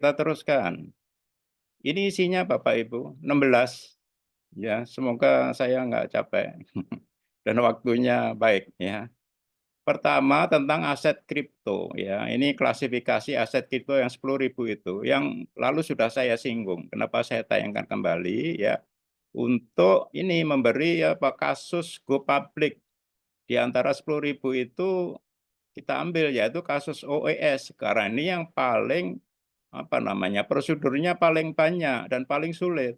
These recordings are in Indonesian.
kita teruskan. Ini isinya Bapak Ibu, 16. Ya, semoga saya nggak capek dan waktunya baik ya. Pertama tentang aset kripto ya, ini klasifikasi aset kripto yang 10.000 itu, yang lalu sudah saya singgung. Kenapa saya tayangkan kembali ya, untuk ini memberi apa, kasus go public di antara 10.000 itu kita ambil yaitu kasus OES, karena ini yang paling apa namanya, prosedurnya paling banyak dan paling sulit.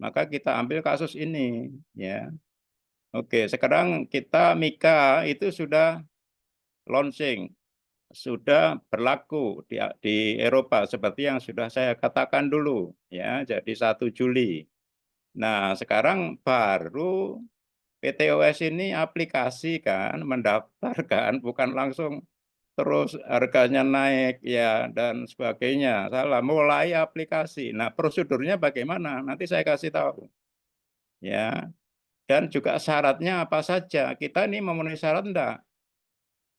Maka kita ambil kasus ini ya. Oke, sekarang kita Mika itu sudah launching, sudah berlaku di Eropa seperti yang sudah saya katakan dulu ya, jadi 1 Juli. Nah, sekarang baru PTOS ini aplikasi kan, mendaftar kan, bukan langsung terus harganya naik ya dan sebagainya. Salah, mulai aplikasi. Nah, prosedurnya bagaimana? Nanti saya kasih tahu. Ya, dan juga syaratnya apa saja. Kita ini memenuhi syarat enggak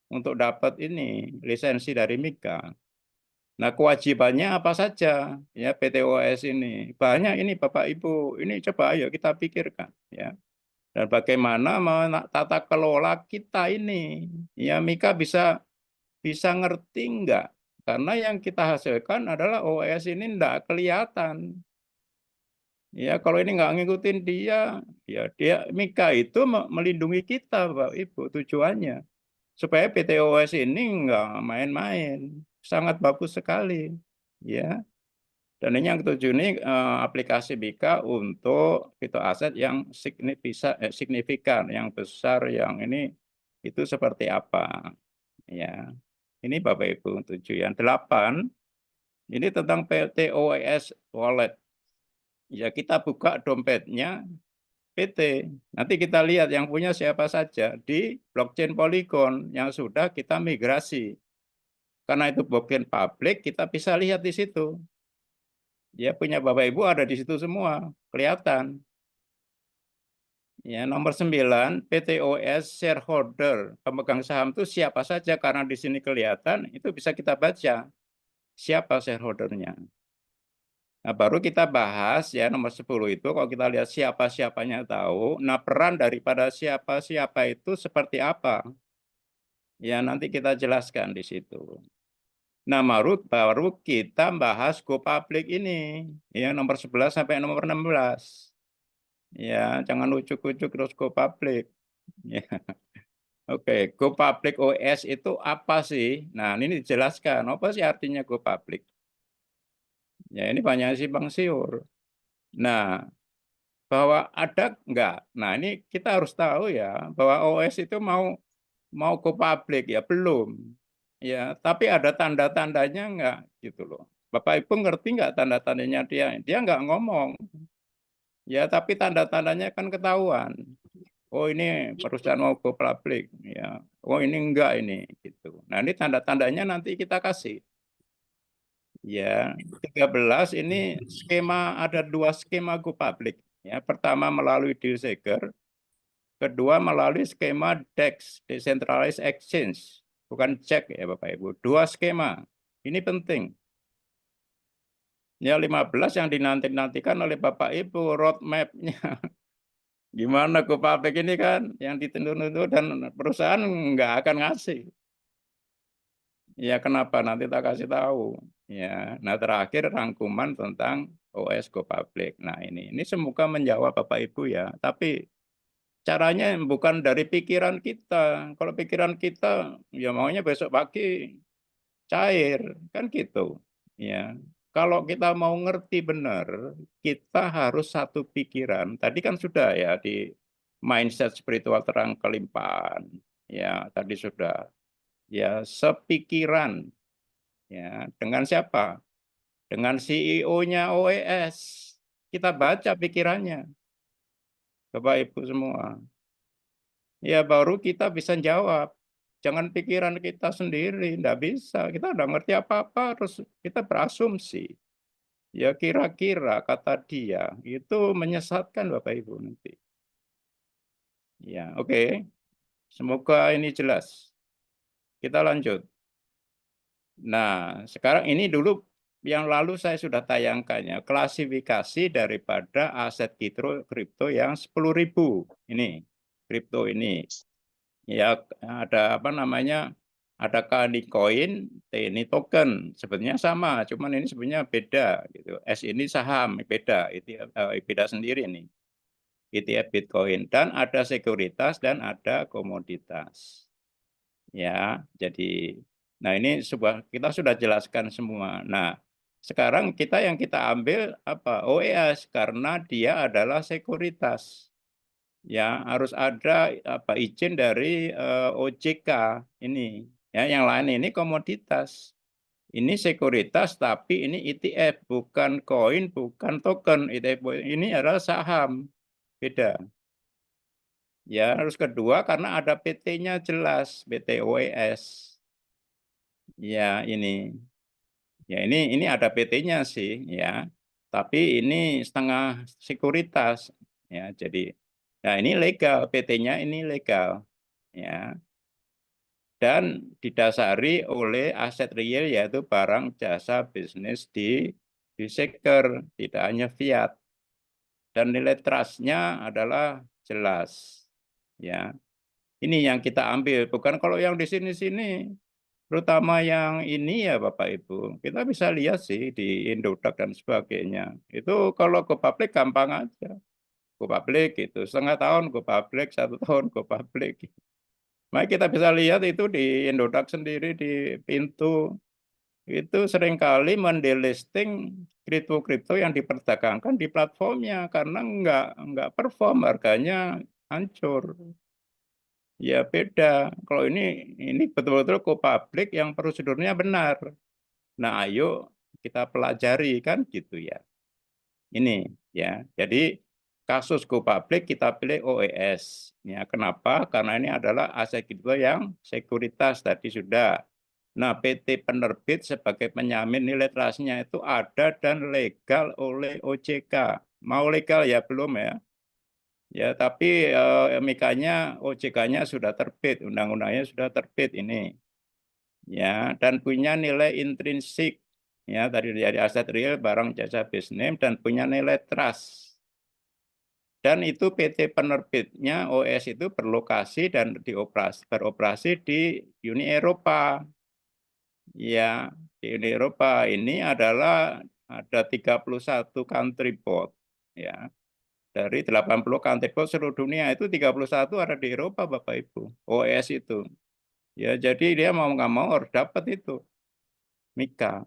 untuk dapat ini lisensi dari Mika. Nah, kewajibannya apa saja ya PTOS ini? Banyak ini Bapak Ibu. Ini coba ayo kita pikirkan ya. Dan bagaimana tata kelola kita ini. Ya, Mika bisa bisa ngerti enggak? Karena yang kita hasilkan adalah OS ini enggak kelihatan. Ya, kalau ini nggak ngikutin dia, ya dia Mika itu melindungi kita, Bapak Ibu, tujuannya. Supaya PTOS ini nggak main-main, sangat bagus sekali. Ya, dan ini yang ketujuh ini aplikasi Mika untuk fitur aset yang signifikan, yang besar, yang ini itu seperti apa. Ya, ini Bapak Ibu tujuh. Yang 8, ini tentang PTOS wallet. Ya, kita buka dompetnya PT. Nanti kita lihat yang punya siapa saja di blockchain Polygon yang sudah kita migrasi. Karena itu blockchain publik, kita bisa lihat di situ. Ya, punya Bapak Ibu ada di situ semua, kelihatan. Ya, nomor 9, PTOS shareholder, pemegang saham itu siapa saja, karena di sini kelihatan, itu bisa kita baca siapa shareholdernya. Nah, baru kita bahas ya nomor 10 itu, kalau kita lihat siapa-siapanya tahu, nah peran daripada siapa-siapa itu seperti apa? Ya nanti kita jelaskan di situ. Nah, baru kita bahas go public ini, ya nomor 11 sampai nomor 16. Ya, jangan ujuk-ujuk terus go public. Ya. Oke, go public OS itu apa sih? Nah, ini dijelaskan, apa sih artinya go public? Ya, ini banyak simpang siur. Nah, bahwa ada enggak? Nah, ini kita harus tahu ya, bahwa OS itu mau mau go public ya, belum. Ya, tapi ada tanda-tandanya enggak gitu loh. Bapak Ibu ngerti enggak tanda-tandanya dia? Dia enggak ngomong. Ya, tapi tanda-tandanya kan ketahuan. Oh, ini perusahaan mau go public ya. Oh, ini enggak ini gitu. Nah, ini tanda-tandanya nanti kita kasih. Ya, 13 ini skema, ada 2 skema go public. Ya, pertama melalui deal shaker, kedua melalui skema DEX, Decentralized Exchange, bukan cek ya Bapak Ibu. 2 skema. Ini penting. Ya, 15 yang dinanti-nantikan oleh Bapak Ibu roadmap-nya. Gimana go public ini kan yang ditunda-tunda dan perusahaan nggak akan ngasih. Ya kenapa? Nanti tak kasih tahu. Ya, nah terakhir rangkuman tentang OS Go Public. Nah ini semoga menjawab Bapak Ibu ya. Tapi caranya bukan dari pikiran kita. Kalau pikiran kita ya maunya besok pagi cair kan gitu. Ya, kalau kita mau ngerti benar, kita harus satu pikiran. Tadi kan sudah ya di mindset spiritual terang kelimpahan. Ya, tadi sudah ya sepikiran. Ya, dengan siapa? Dengan CEO-nya OES. Kita baca pikirannya, Bapak Ibu semua. Ya baru kita bisa jawab. Jangan pikiran kita sendiri, enggak bisa. Kita udah ngerti apa-apa, terus kita berasumsi. Ya kira-kira kata dia, itu menyesatkan Bapak Ibu nanti. Ya, oke. Semoga ini jelas. Kita lanjut. Nah, sekarang ini dulu yang lalu saya sudah tayangkannya, klasifikasi daripada aset kripto yang 10.000 ini, kripto ini. Ya, ada apa namanya, ada Koin, T ini token, sebetulnya sama, cuman ini sebenarnya beda gitu. S ini saham, beda, itu beda sendiri nih. ETF Bitcoin dan ada sekuritas dan ada komoditas. Ya, jadi nah ini kita sudah jelaskan semua. Nah, sekarang yang kita ambil apa? OES karena dia adalah sekuritas. Ya, harus ada apa izin dari OJK ini. Ya, yang lain ini komoditas. Ini sekuritas tapi ini ETF, bukan koin, bukan token. ETF ini adalah saham. Beda. Ya, harus kedua karena ada PT-nya jelas, PT OES. Ya, ini. Ya, ini ada PT-nya sih, ya. Tapi ini setengah sekuritas. Ya, jadi nah ini legal, PT-nya ini legal. Ya. Dan didasari oleh aset real yaitu barang jasa bisnis di sektor, tidak hanya fiat. Dan nilai trust-nya adalah jelas. Ya. Ini yang kita ambil, bukan kalau yang di sini-sini, terutama yang ini ya Bapak Ibu, kita bisa lihat sih di Indodax dan sebagainya. Itu kalau go public gampang aja. Go public gitu, setengah tahun go public, 1 tahun go public. Makanya kita bisa lihat itu di Indodax sendiri di pintu, itu seringkali mendelisting kripto-kripto yang diperdagangkan di platformnya karena nggak perform, harganya hancur. Ya beda. Kalau ini betul-betul go public yang prosedurnya benar. Nah, ayo kita pelajari kan gitu ya. Ini ya. Jadi kasus go public kita pilih OES. Ya, kenapa? Karena ini adalah aset kripto yang sekuritas tadi sudah. Nah, PT penerbit sebagai penyamin nilai trustnya itu ada dan legal oleh OJK. Mau legal ya belum ya? Ya, tapi MIK-nya, OJK-nya sudah terbit, undang-undangnya sudah terbit ini. Ya, dan punya nilai intrinsik. Ya, tadi dari aset real, barang jasa bisnis dan punya nilai trust. Dan itu PT penerbitnya OS itu berlokasi dan beroperasi di Uni Eropa. Ya, di Uni Eropa ini adalah ada 31 country board. Ya, dari 80 country board seluruh dunia itu 31 ada di Eropa Bapak Ibu. OES itu. Ya, jadi dia mau nggak mau harus dapat itu MiCA.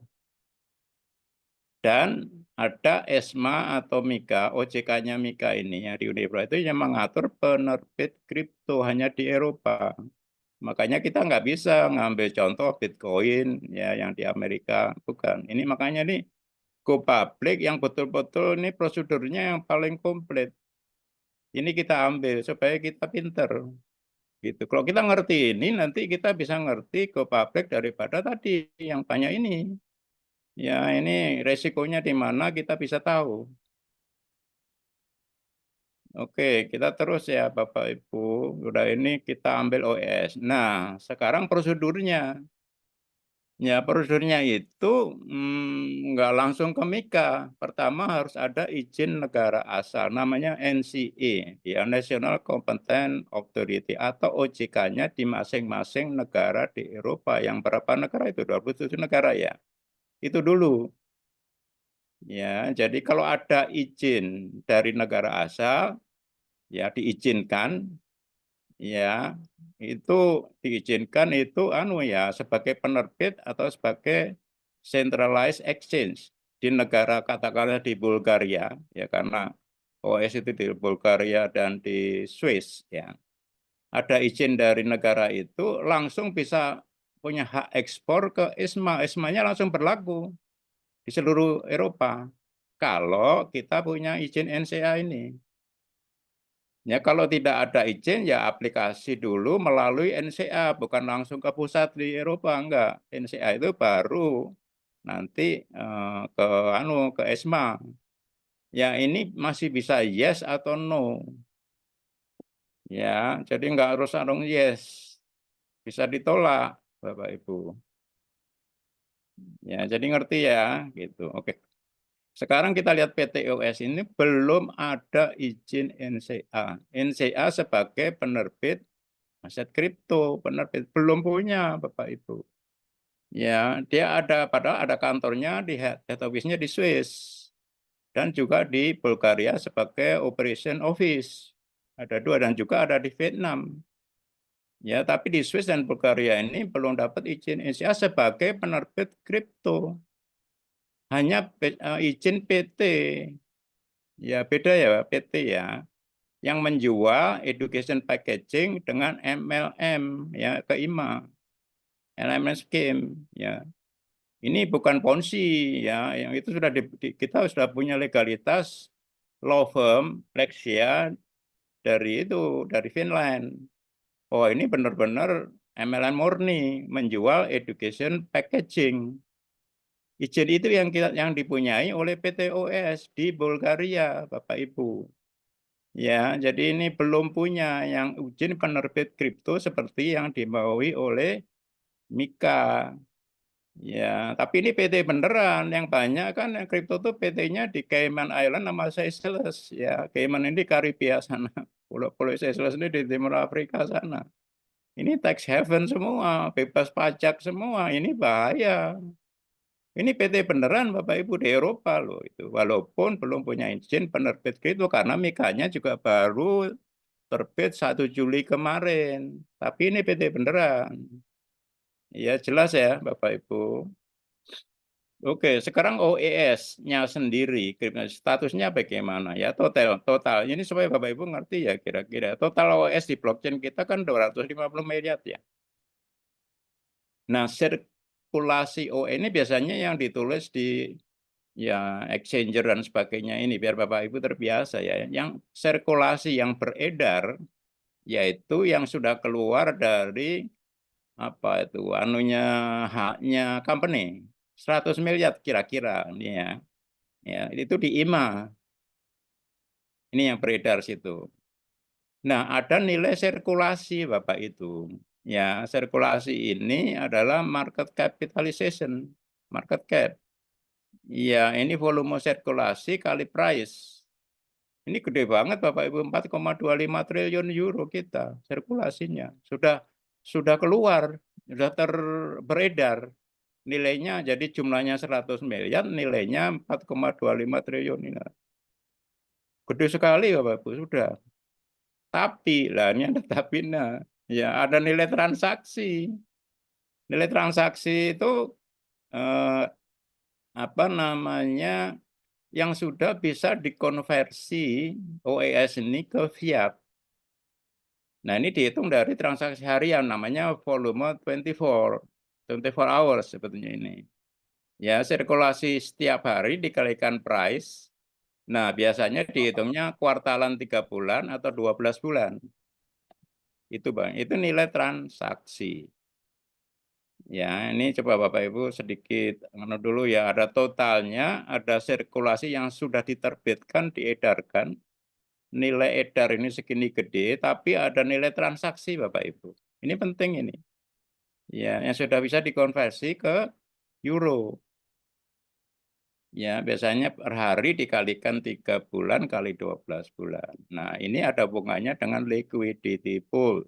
Dan ada ESMA atau MiCA, OJK-nya MiCA ini yang di Uni Eropa itu yang mengatur penerbit kripto hanya di Eropa. Makanya kita nggak bisa ngambil contoh Bitcoin ya yang di Amerika, bukan. Ini makanya nih go public yang betul-betul ini prosedurnya yang paling komplit. Ini kita ambil supaya kita pinter gitu. Kalau kita ngerti ini nanti kita bisa ngerti go public daripada tadi yang banyak ini. Ya ini resikonya di mana kita bisa tahu. Oke, kita terus ya Bapak Ibu. Udah ini kita ambil OS. Nah, sekarang prosedurnya. Ya, prosedurnya itu nggak langsung ke MiCA. Pertama harus ada izin negara asal, namanya NCA, ya National Competent Authority atau OJK-nya di masing-masing negara di Eropa. Yang berapa negara itu? 27 negara ya. Itu dulu. Ya, jadi kalau ada izin dari negara asal, ya diizinkan, ya itu diizinkan itu anu ya sebagai penerbit atau sebagai centralized exchange di negara katakanlah di Bulgaria ya karena OS itu di Bulgaria dan di Swiss ya ada izin dari negara itu langsung bisa punya hak ekspor ke ESMA. ESMA-nya langsung berlaku di seluruh Eropa kalau kita punya izin NCA ini. Ya kalau tidak ada izin ya aplikasi dulu melalui NCA bukan langsung ke pusat di Eropa enggak. NCA itu baru nanti ke ESMA. Ya ini masih bisa yes atau no. Ya, jadi enggak harus yes. Bisa ditolak Bapak Ibu. Ya, jadi ngerti ya, gitu. Oke. Sekarang kita lihat PTOS ini belum ada izin NCA. NCA sebagai penerbit aset kripto, penerbit belum punya Bapak Ibu. Ya, dia ada padahal ada kantornya di head office-nya di Swiss dan juga di Bulgaria sebagai operation office. Ada dua dan juga ada di Vietnam. Ya, tapi di Swiss dan Bulgaria ini belum dapat izin NCA sebagai penerbit kripto. Hanya izin PT. Ya, beda ya PT ya. Yang menjual education packaging dengan MLM ya ke IMA. LMS scheme ya. Ini bukan ponzi ya, yang itu sudah kita sudah punya legalitas law firm Lexia dari Finland. Oh, ini benar-benar MLM murni menjual education packaging. Izin itu yang dipunyai oleh PTOS di Bulgaria, Bapak Ibu. Ya, jadi ini belum punya yang izin penerbit kripto seperti yang dimaui oleh Mika. Ya, tapi ini PT beneran. Yang banyak kan yang kripto tuh PT-nya di Cayman Island sama Seychelles. Ya, Cayman ini di Karibia sana. Pulau-pulau Seychelles ini di Timur Afrika sana. Ini tax haven semua, bebas pajak semua. Ini bahaya. Ini PT beneran Bapak Ibu di Eropa loh itu. Walaupun belum punya izin penerbit kripto karena Mikanya juga baru terbit 1 Juli kemarin. Tapi ini PT beneran. Ya jelas ya Bapak Ibu. Oke, sekarang OES-nya sendiri, statusnya bagaimana ya? Total. Ini supaya Bapak Ibu ngerti ya kira-kira. Total OES di blockchain kita kan 250 miliar ya. Nah, sirkulasi OE ini biasanya yang ditulis di ya exchanger dan sebagainya ini biar Bapak Ibu terbiasa ya. Yang sirkulasi yang beredar yaitu yang sudah keluar dari apa itu anunya haknya company 100 miliar kira-kira ini ya. Ya, itu di IMA. Ini yang beredar situ. Nah, ada nilai sirkulasi Bapak itu. Ya, sirkulasi ini adalah market capitalization, market cap. Ya, ini volume sirkulasi kali price. Ini gede banget Bapak Ibu, 4,25 triliun euro kita sirkulasinya. Sudah keluar, sudah beredar. Nilainya jadi jumlahnya 100 miliar, nilainya 4,25 triliun ini. Gede sekali Bapak Ibu, sudah. Tapi, lah ini ada tapinya. Ya, ada nilai transaksi. Nilai transaksi itu eh, apa namanya yang sudah bisa dikonversi OES ini ke fiat. Nah, ini dihitung dari transaksi harian namanya volume 24 hours sebetulnya ini. Ya, sirkulasi setiap hari dikalikan price. Nah, biasanya dihitungnya kuartalan 3 bulan atau 12 bulan. Itu Bang, itu nilai transaksi. Ya, ini coba Bapak Ibu sedikit dulu ya, ada totalnya, ada sirkulasi yang sudah diterbitkan, diedarkan. Nilai edar ini segini gede, tapi ada nilai transaksi Bapak Ibu. Ini penting ini. Ya, yang sudah bisa dikonversi ke euro. Ya, biasanya per hari dikalikan 3 bulan kali 12 bulan. Nah, ini ada hubungannya dengan liquidity pool.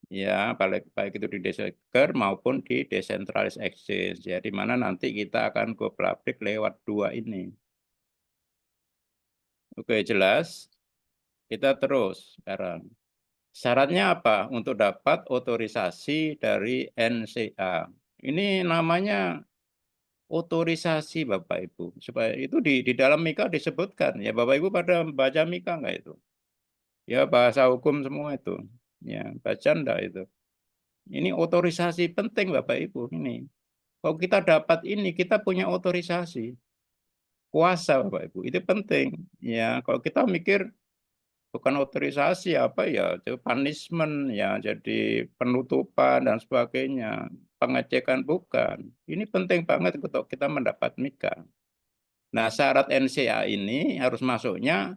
Ya, baik itu di Deseker maupun di decentralized exchange. Ya, di mana nanti kita akan go public lewat dua ini. Oke, jelas. Kita terus sekarang. Syaratnya apa untuk dapat otorisasi dari NCA? Ini namanya otorisasi Bapak Ibu. Supaya itu di dalam Mika disebutkan. Ya, Bapak Ibu pada baca Mika enggak itu? Ya, bahasa hukum semua itu. Ya, baca enggak itu? Ini otorisasi penting Bapak Ibu ini. Kalau kita dapat ini, kita punya otorisasi. Kuasa Bapak Ibu, itu penting. Ya, kalau kita mikir bukan otorisasi apa ya, itu punishment ya, jadi penutupan dan sebagainya, pengecekan bukan. Ini penting banget untuk kita mendapat MiCA. Nah, syarat NCA ini harus masuknya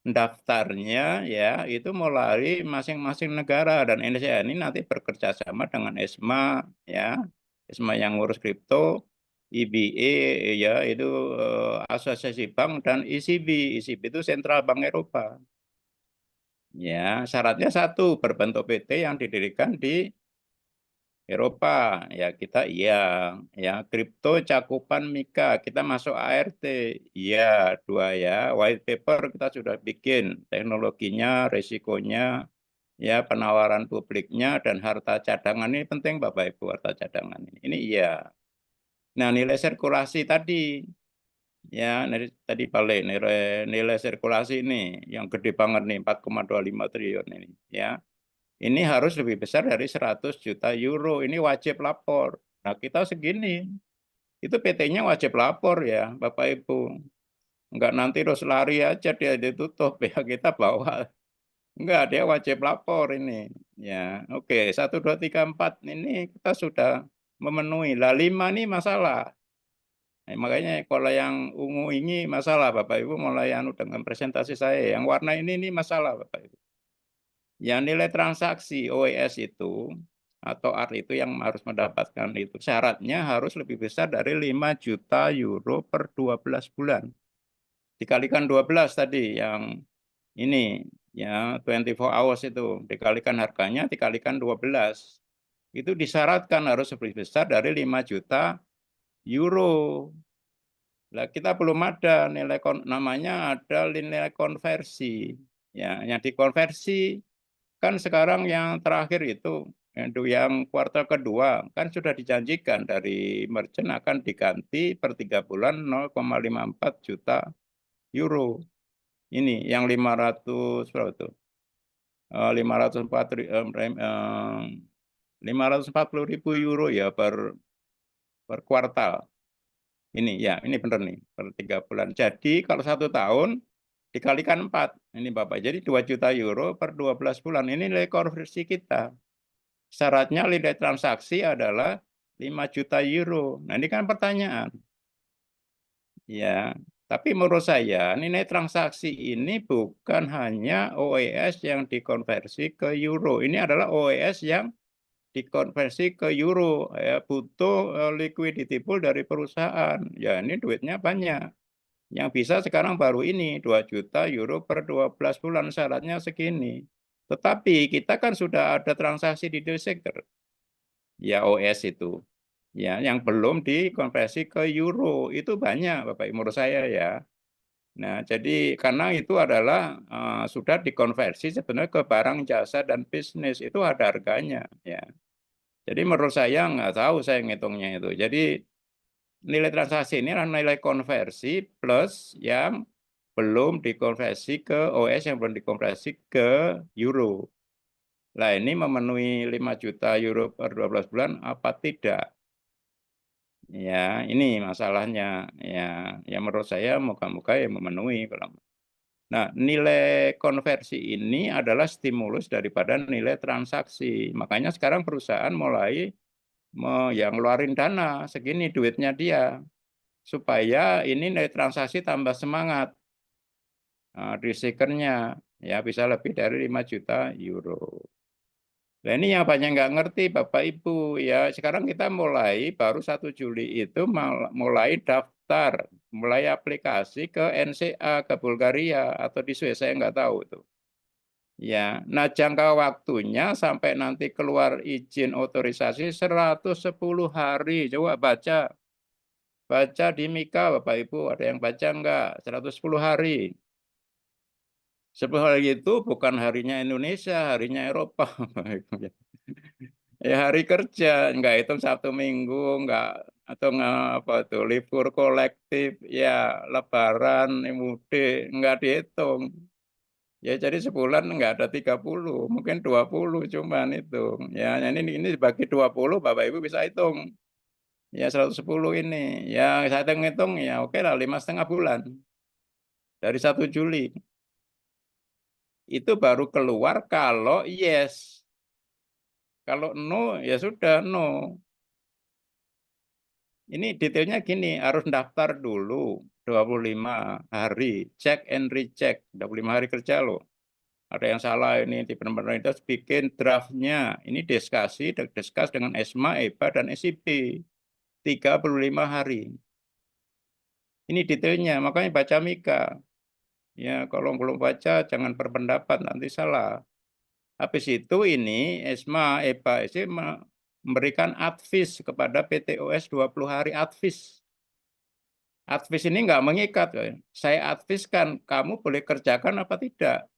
daftarnya ya itu melalui masing-masing negara dan NCA ini nanti bekerja sama dengan ESMA ya, ESMA yang ngurus kripto EBA ya itu, Asosiasi Bank dan ECB. ECB itu Sentral Bank Eropa. Ya, syaratnya satu, berbentuk PT yang didirikan di Eropa, ya kita iya, ya kripto cakupan MiCA, kita masuk ART, iya 2 ya, white paper kita sudah bikin, teknologinya, resikonya, ya penawaran publiknya dan harta cadangan ini penting Bapak Ibu, harta cadangan ini iya. Nah nilai sirkulasi tadi, ya tadi balik nilai nilai sirkulasi ini yang gede banget nih 4,25 triliun ini, ya. Ini harus lebih besar dari 100 juta euro. Ini wajib lapor. Nah, kita segini. Itu PT-nya wajib lapor ya, Bapak Ibu. Enggak nanti terus lari aja dia ditutup ya kita bawa. Enggak, dia wajib lapor ini. Ya, oke. 1, 2, 3, 4 ini kita sudah memenuhi. Lah 5 nih masalah. Nah, makanya kalau yang ungu ini masalah Bapak Ibu mulai anu dengan presentasi saya. Yang warna ini masalah Bapak Ibu. Ya nilai transaksi OES itu atau ART itu yang harus mendapatkan itu syaratnya harus lebih besar dari 5 juta euro per 12 bulan. Dikalikan 12 tadi yang ini ya 24 hours itu dikalikan harganya dikalikan 12. Itu disyaratkan harus lebih besar dari 5 juta euro. Lah kita belum ada nilai namanya ada nilai konversi. Ya, yang dikonversi kan sekarang yang terakhir itu yang kuartal kedua, kan sudah dijanjikan dari merchant akan diganti per 3 bulan 0,54 juta euro. Ini yang 500 berapa tuh? 504 540.000 euro ya per kuartal. Ini ya, ini benar nih per 3 bulan. Jadi kalau 1 tahun dikalikan 4, ini Bapak. Jadi 2 juta euro per 12 bulan. Ini nilai konversi kita. Syaratnya nilai transaksi adalah 5 juta euro. Nah, ini kan pertanyaan. Ya, tapi menurut saya nilai transaksi ini bukan hanya OES yang dikonversi ke euro. Ini adalah OES yang dikonversi ke euro. Ya, butuh liquidity pool dari perusahaan. Ya, ini duitnya banyak. Yang bisa sekarang baru ini 2 juta euro per 12 bulan syaratnya segini. Tetapi kita kan sudah ada transaksi di Deseker. Ya OS itu, ya yang belum dikonversi ke euro, itu banyak Bapak menurut saya ya. Nah jadi karena itu adalah, sudah dikonversi sebenarnya ke barang, jasa, dan bisnis, itu ada harganya ya. Jadi menurut saya nggak tahu saya ngitungnya itu. Jadi nilai transaksi ini adalah nilai konversi plus yang belum dikonversi ke OS yang belum dikonversi ke euro. Lah ini memenuhi 5 juta euro per 12 bulan apa tidak? Ya, ini masalahnya. Ya menurut saya moga-moga ya memenuhi kalau. Nah, nilai konversi ini adalah stimulus daripada nilai transaksi. Makanya sekarang perusahaan mulai ya ngeluarin dana segini duitnya dia supaya ini nilai transaksi tambah semangat. Risikernya ya bisa lebih dari 5 juta euro. Nah ini yang banyak nggak ngerti Bapak Ibu ya sekarang kita mulai baru 1 Juli itu mulai daftar, mulai aplikasi ke NCA, ke Bulgaria atau di Swiss saya nggak tahu itu. Ya, nah jangka waktunya sampai nanti keluar izin otorisasi 110 hari. Coba baca, baca di MiCA Bapak Ibu, ada yang baca nggak? 110 hari. 10 hari itu bukan harinya Indonesia, harinya Eropa. Ya hari kerja, nggak hitung Sabtu Minggu, nggak atau apa tuh libur kolektif, ya lebaran, mudik, nggak dihitung. Ya jadi sebulan nggak ada 30, mungkin 20 cuman itu. Ya ini dibagi 20 Bapak Ibu bisa hitung. Ya 110 ini. Ya saya hitung-hitung ya oke lah 5,5 bulan. Dari 1 Juli. Itu baru keluar kalau yes. Kalau no, ya sudah no. Ini detailnya gini, harus daftar dulu 25 hari, check and recheck, 25 hari kerja loh. Ada yang salah ini di pemerintah bikin draftnya. Ini diskus dengan ESMA, EBA, dan SIP. 35 hari. Ini detailnya, makanya baca Mika. Ya, kalau belum baca jangan berpendapat, nanti salah. Habis itu ini EPA itu memberikan advis kepada PTOS 20 hari advis. Advis ini nggak mengikat. Saya adviskan, kamu boleh kerjakan apa tidak.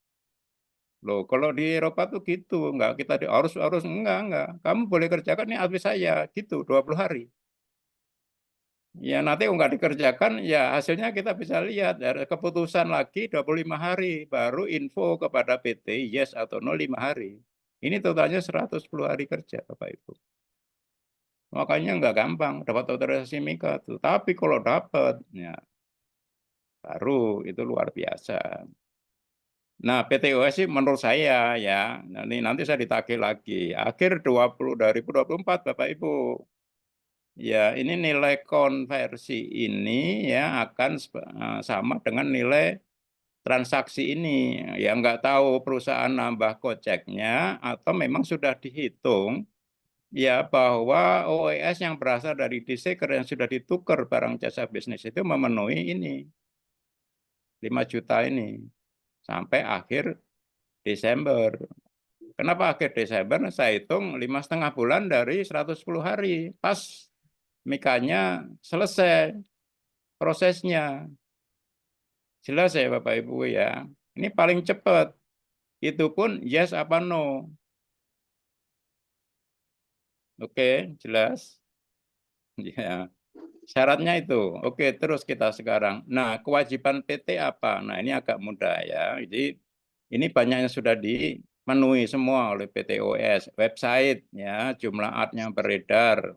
Loh, kalau di Eropa tuh gitu, nggak kita harus enggak. Kamu boleh kerjakan ini advis saya, gitu 20 hari. Ya nanti kalau nggak dikerjakan, ya hasilnya kita bisa lihat. Ada keputusan lagi 25 hari, baru info kepada PT, yes atau no 5 hari. Ini totalnya 110 hari kerja, Bapak Ibu. Makanya nggak gampang dapat otorisasi Mika tuh. Tapi kalau dapat, ya baru itu luar biasa. Nah, PTOS sih menurut saya ya, nanti saya ditagih lagi. Akhir 2024 Bapak Ibu. Ya, ini nilai konversi ini ya akan sama dengan nilai transaksi ini. Ya nggak tahu perusahaan nambah koceknya atau memang sudah dihitung ya bahwa OES yang berasal dari diseker yang sudah ditukar barang jasa bisnis itu memenuhi ini 5 juta ini sampai akhir Desember. Kenapa akhir Desember? Saya hitung 5,5 bulan dari 110 hari. Pas Mikanya selesai prosesnya. Jelas ya Bapak Ibu ya. Ini paling cepat. Itu pun yes apa no. Oke, jelas. Ya. Syaratnya itu. Oke, terus kita sekarang. Nah, kewajiban PT apa? Nah, ini agak mudah ya. Jadi ini banyak yang sudah dipenuhi semua oleh PTOS. Website ya, jumlah art yang beredar,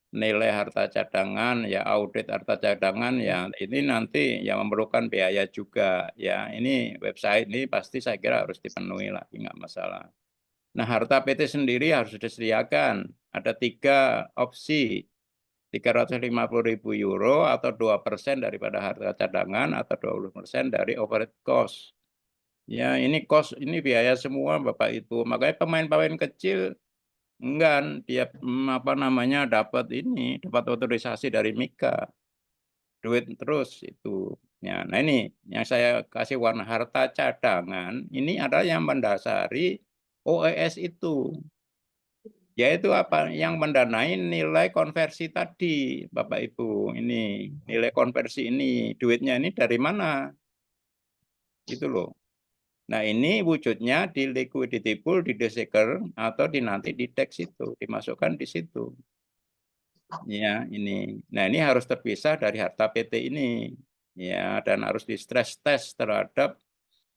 nilai harta cadangan, ya audit harta cadangan, ya ini nanti yang memerlukan biaya juga. Ya, ini website ini pasti saya kira harus dipenuhi lagi, nggak masalah. Nah, harta PT sendiri harus disediakan. Ada 3 opsi. 350.000 euro atau 2% daripada harga cadangan atau 20% dari overhead cost. Ya, ini cost, ini biaya semua Bapak Ibu. Makanya pemain-pemain kecil enggak dia apa namanya dapat otorisasi dari Mika. Duit terus itu. Ya, nah ini yang saya kasih warna harta cadangan ini adalah yang mendasari OES itu. Yaitu apa? Yang mendanai nilai konversi tadi, Bapak Ibu. Ini nilai konversi ini, duitnya ini dari mana? Itu loh. Nah ini wujudnya di liquidity pool, di deseker, atau nanti di DEX itu, dimasukkan di situ. Ya ini. Nah ini harus terpisah dari harta PT ini. Ya, dan harus di stress test terhadap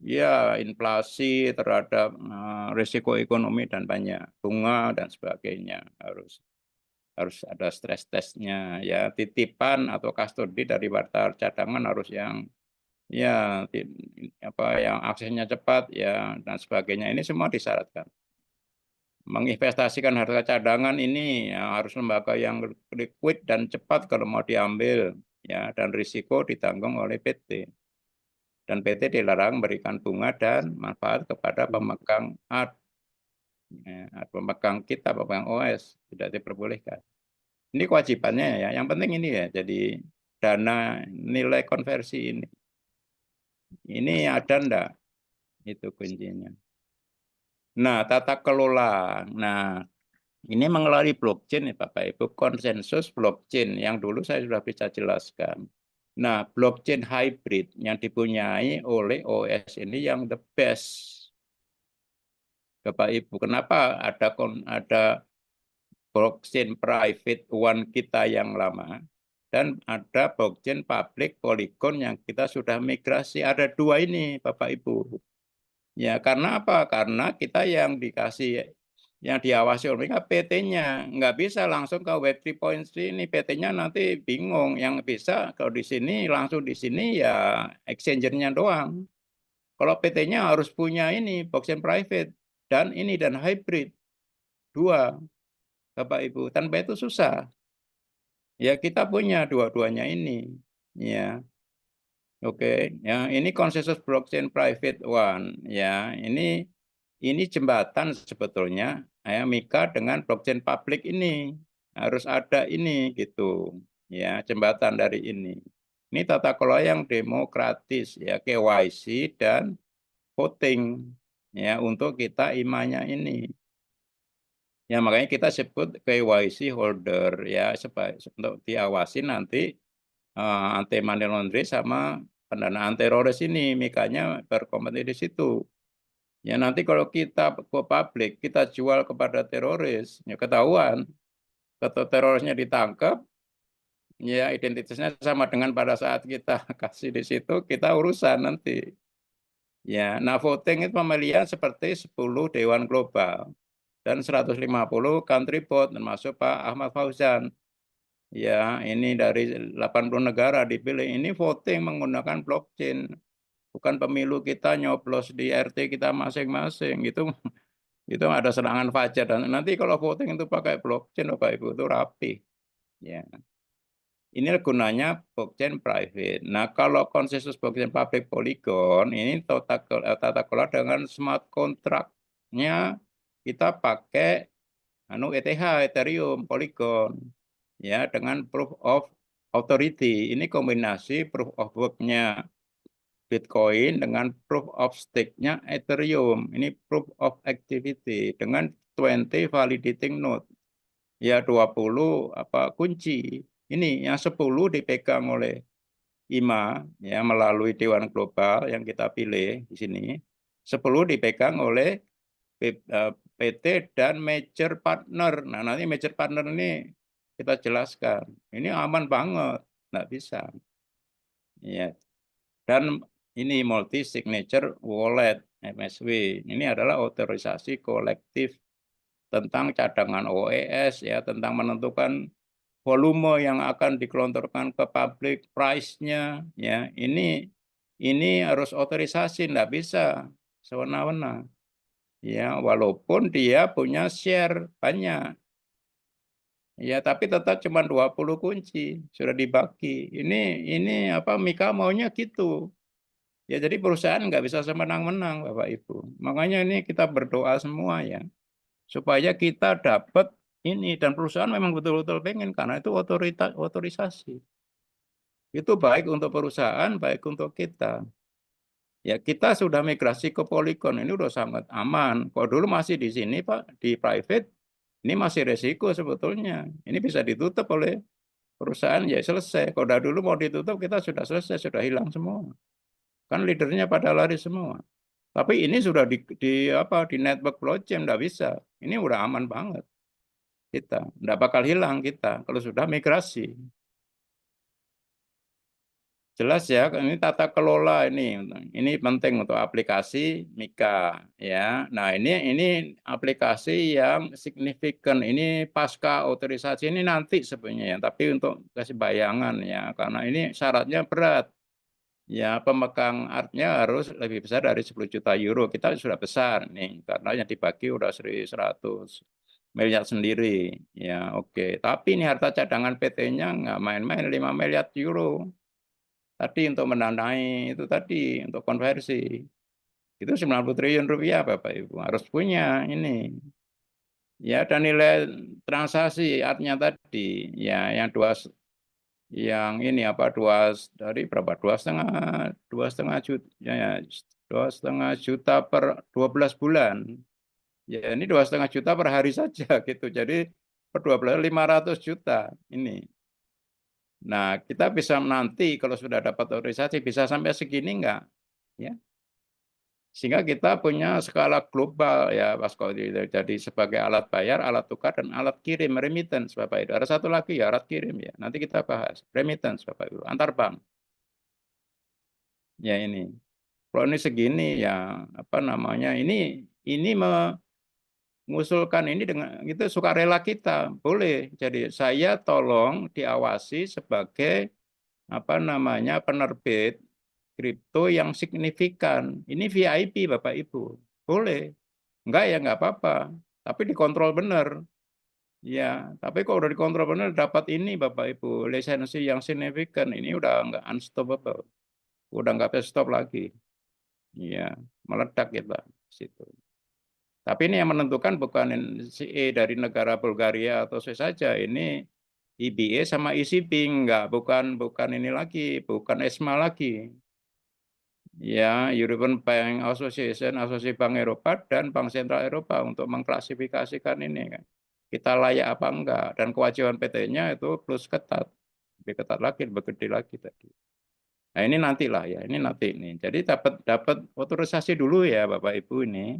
ya inflasi, terhadap risiko ekonomi dan banyak bunga dan sebagainya harus ada stres testnya ya, titipan atau kustodi dari warta cadangan harus yang ya yang aksesnya cepat ya dan sebagainya, ini semua disyaratkan. Menginvestasikan harta cadangan ini ya, harus lembaga yang liquid dan cepat kalau mau diambil ya, dan risiko ditanggung oleh PT. Dan PT dilarang memberikan bunga dan manfaat kepada pemegang art, ya, pemegang kita, pemegang OS, tidak diperbolehkan. Ini kewajibannya ya. Yang penting ini ya. Jadi dana nilai konversi ini ada enggak? Itu kuncinya. Nah, tata kelola. Nah, ini mengelola blockchain ya Bapak Ibu, konsensus blockchain yang dulu saya sudah bisa jelaskan. Nah, blockchain hybrid yang dipunyai oleh OS ini yang the best. Bapak Ibu, kenapa ada blockchain private one kita yang lama dan ada blockchain public Polygon yang kita sudah migrasi. Ada 2 ini Bapak Ibu. Ya karena apa? Karena kita yang diawasi oleh mereka PT-nya. Nggak bisa langsung ke Web 3.3 ini, PT-nya nanti bingung. Yang bisa kalau di sini langsung di sini ya exchange-nya doang. Kalau PT-nya harus punya ini blockchain private dan hybrid 2. Bapak Ibu, tanpa itu susah. Ya kita punya dua-duanya ini. Ya, oke. Ya, ini konsensus blockchain private one. Ya, ini jembatan sebetulnya ya Mika dengan blockchain publik ini. harus ada ini gitu, ya jembatan dari ini. Ini tata kelola yang demokratis ya, KYC dan voting ya untuk kita IMA-nya ini. Ya makanya kita sebut KYC holder ya supaya untuk diawasi nanti anti money laundering sama pendanaan teroris ini, mikanya berkompetisi di situ. Ya nanti kalau kita go publik, kita jual kepada teroris, ya ketahuan, atau terorisnya ditangkap, ya identitasnya sama dengan pada saat kita kasih di situ, kita urusan nanti. Ya, nah voting itu pemilihan seperti 10 dewan global dan 150 country board termasuk Pak Ahmad Fauzan. Ya, ini dari 80 negara dipilih. Ini voting menggunakan blockchain. Bukan pemilu kita nyoblos di RT kita masing-masing. Itu ada serangan fajar dan nanti kalau voting itu pakai blockchain Bapak Ibu itu rapi. Ya. Ini gunanya blockchain private. Nah, kalau konsensus blockchain public Polygon ini tata kelola dengan smart contract-nya kita pakai ETH, Ethereum, Polygon ya dengan proof of authority. Ini kombinasi proof of work-nya Bitcoin dengan proof of stake-nya Ethereum. Ini proof of activity dengan 20 validating node. Ya 20 kunci. Ini yang 10 dipegang oleh IMA ya melalui Dewan Global yang kita pilih di sini. 10 dipegang oleh PT dan major partner. Nah, nanti major partner ini kita jelaskan. Ini aman banget, nggak bisa. Ya. Dan ini multi signature wallet MSW. Ini adalah otorisasi kolektif tentang cadangan OES ya, tentang menentukan volume yang akan digelontorkan ke publik, price-nya ya. Ini harus otorisasi, enggak bisa sewenang-wenang. Ya, walaupun dia punya share banyak. Ya, tapi tetap cuma 20 kunci sudah dibagi. Ini Mika maunya gitu. Ya, jadi perusahaan nggak bisa semenang-menang, Bapak Ibu. Makanya ini kita berdoa semua ya, supaya kita dapat ini dan perusahaan memang betul-betul pengen karena itu otorisasi. Itu baik untuk perusahaan, baik untuk kita. Ya kita sudah migrasi ke Polygon, ini udah sangat aman. Kalau dulu masih di sini Pak, di private, ini masih resiko sebetulnya. Ini bisa ditutup oleh perusahaan, ya selesai. Kalau udah dulu mau ditutup, kita sudah selesai, sudah hilang semua. Kan leadernya pada lari semua. Tapi ini sudah di network blockchain, nggak bisa. Ini udah aman banget kita. Nggak bakal hilang kita kalau sudah migrasi. Jelas ya, ini tata kelola ini penting untuk aplikasi Mika ya. Nah ini aplikasi yang signifikan. Ini pasca otorisasi ini nanti sebenarnya ya. Tapi untuk kasih bayangan ya, karena ini syaratnya berat. Ya pemegang artnya harus lebih besar dari 10 juta euro. Kita sudah besar nih, karena yang dibagi udah 100 miliar sendiri. Ya oke. Tapi ini harta cadangan PT-nya nggak main-main 5 miliar euro. Tadi untuk mendanai itu tadi untuk konversi itu 90 triliun rupiah Bapak Ibu harus punya ini ya dan nilai transaksi artinya tadi ya yang ini dari berapa 2,5 juta ya 2,5 juta per 12 bulan ya ini 2,5 juta per hari saja gitu jadi per 12 500 juta ini. Nah, kita bisa nanti kalau sudah dapat otorisasi bisa sampai segini enggak? Ya. Sehingga kita punya skala global ya Mas Kody. Jadi sebagai alat bayar, alat tukar dan alat kirim remittance Bapak Ibu. Ada satu lagi ya alat kirim ya. Nanti kita bahas remittance Bapak Ibu antar bank. Ya ini. Kalau ini segini ya ini mengusulkan ini dengan itu sukarela kita. Boleh. Jadi saya tolong diawasi sebagai penerbit kripto yang signifikan. Ini VIP Bapak Ibu. Boleh. Enggak ya enggak apa-apa. Tapi dikontrol benar. Ya, tapi kalau udah dikontrol benar dapat ini Bapak Ibu, lisensi yang signifikan. Ini udah enggak unstoppable. Udah enggak bisa stop lagi. Ya, meledak kita situ. Tapi ini yang menentukan bukan si E dari negara Bulgaria atau C saja, ini EBA sama ECB, enggak, bukan ini lagi, bukan ESMA lagi. Ya, European Bank Association, Asosiasi Bank Eropa dan Bank Sentral Eropa untuk mengklasifikasikan ini kan. Kita layak apa enggak, dan kewajiban PT-nya itu plus ketat. Lebih ketat lagi, lebih gede lagi tadi. Nah, ini nantilah ya, ini nanti nih. Jadi dapat dapat otorisasi dulu ya Bapak Ibu ini.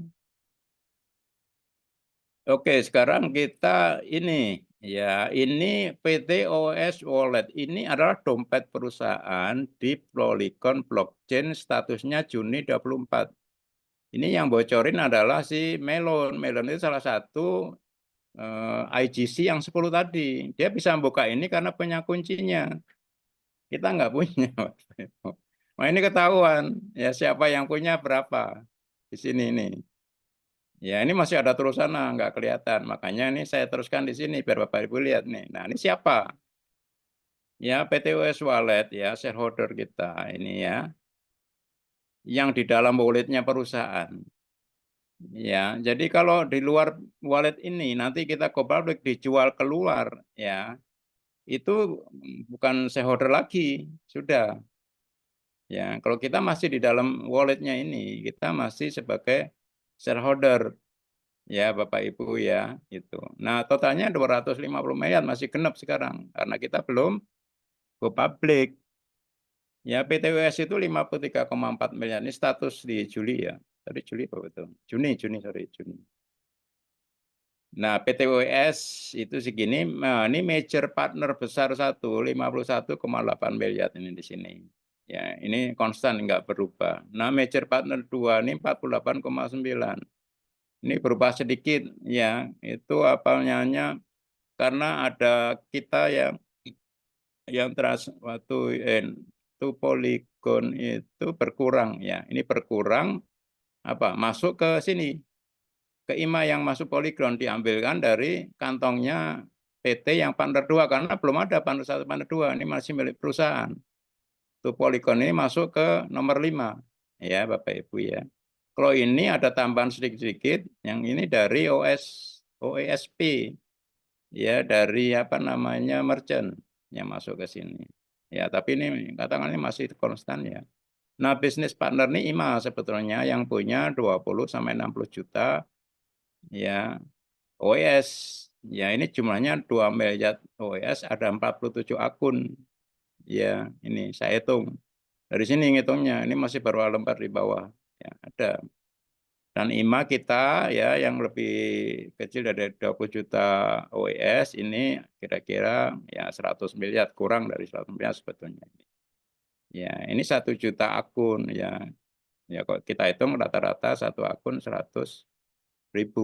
Oke, sekarang kita ini ya, ini PT OS Wallet ini adalah dompet perusahaan di Polygon blockchain, statusnya Juni 24. Ini yang bocorin adalah si Melon. Melon itu salah satu IGC yang 10 tadi. Dia bisa membuka ini karena punya kuncinya. Kita nggak punya. Nah, ini ketahuan ya, siapa yang punya berapa di sini ini. Ya, ini masih ada tulisannya, nggak kelihatan. Makanya ini saya teruskan di sini biar Bapak Ibu lihat nih. Nah, ini siapa? Ya, PTOS Wallet ya, shareholder kita ini ya, yang di dalam walletnya perusahaan. Ya, jadi kalau di luar wallet ini nanti kita go public dijual keluar ya, itu bukan shareholder lagi, sudah. Ya, kalau kita masih di dalam walletnya ini, kita masih sebagai shareholder. Ya, Bapak Ibu ya, itu. Nah, totalnya 250 miliar masih genap sekarang karena kita belum go public. Ya, PTWS itu 53,4 miliar. Ini status di Juli ya. Tadi Juli apa betul? Juni, sorry, Juni. Nah, PTWS itu segini. Nah, ini major partner besar 51,8 miliar ini di sini. Ya, ini konstan nggak berubah. Nah, major partner 2 ini 48,9. Ini berubah sedikit ya. Itu apa namanya? Karena ada kita yang waktu itu Polygon itu berkurang ya. Ini berkurang apa? Masuk ke sini. Ke IMA yang masuk Polygon diambilkan dari kantongnya PT yang partner 2 karena belum ada partner 1 partner 2, ini masih milik perusahaan. Tuh Polygon ini masuk ke nomor 5 ya Bapak Ibu ya. Kalau ini ada tambahan sedikit-sedikit, yang ini dari OESP ya, dari apa namanya merchant yang masuk ke sini. Ya, tapi ini katakanlah masih konstan ya. Nah, bisnis partner ini IMA sebetulnya yang punya 20 sampai 60 juta ya OES. Ya, ini jumlahnya 2 miliar OES, ada 47 akun. Ya, ini saya hitung. Dari sini ngitungnya, ini masih baru lembar di bawah. Ya, ada. Dan IMA kita ya yang lebih kecil dari 20 juta OES ini kira-kira ya 100 miliar, kurang dari 100 miliar sebetulnya. Ya, ini 1 juta akun ya. Ya kalau kita hitung rata-rata satu akun 100.000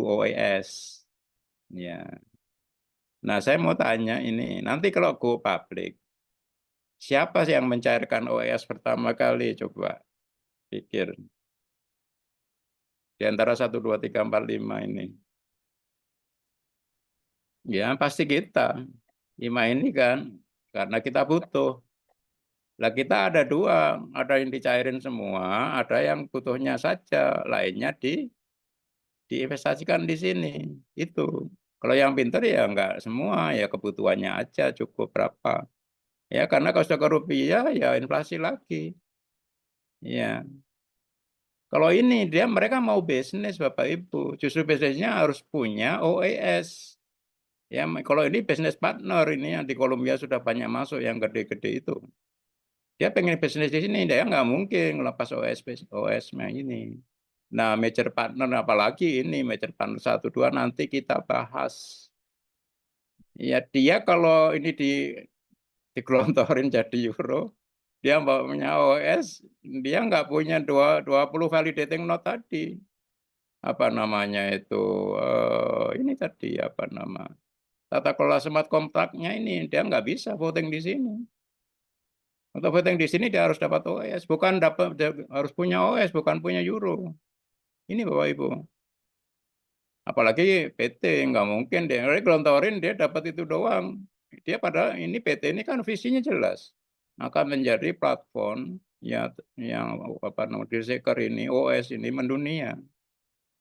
OES. Ya. Nah, saya mau tanya ini, nanti kalau go public, siapa sih yang mencairkan OES pertama kali? Coba pikir. Di antara 1, 2, 3, 4, 5 ini. Ya, pasti kita. IMA ini kan, karena kita butuh. Lah kita ada dua, ada yang dicairin semua, ada yang butuhnya saja, lainnya diinvestasikan di sini. Itu. Kalau yang pintar ya enggak semua, ya kebutuhannya aja cukup berapa. Ya karena kalau sudah ke rupiah ya inflasi lagi. Ya. Kalau ini mereka mau bisnis Bapak Ibu, justru bisnisnya harus punya OES. Ya, kalau ini bisnis partner ini yang di Kolombia sudah banyak masuk yang gede-gede itu. Dia pengen bisnis di sini, dia nggak mungkin lepas OS-nya ini. Nah, major partner apalagi ini major partner 1, 2 nanti kita bahas. Ya dia kalau ini digelontorin jadi euro, dia punya OS, dia nggak punya 20 validating node tadi. Apa namanya itu, ini tadi apa nama, tata kelola smart contract-nya ini, dia nggak bisa voting di sini. Untuk voting di sini dia harus dapat OS, bukan harus punya OS, bukan punya euro. Ini Bapak Ibu. Apalagi PT nggak mungkin dia gelontorin dia dapat itu doang. Dia pada ini PT ini kan visinya jelas akan menjadi platform ya yang apa namanya ini OS ini mendunia.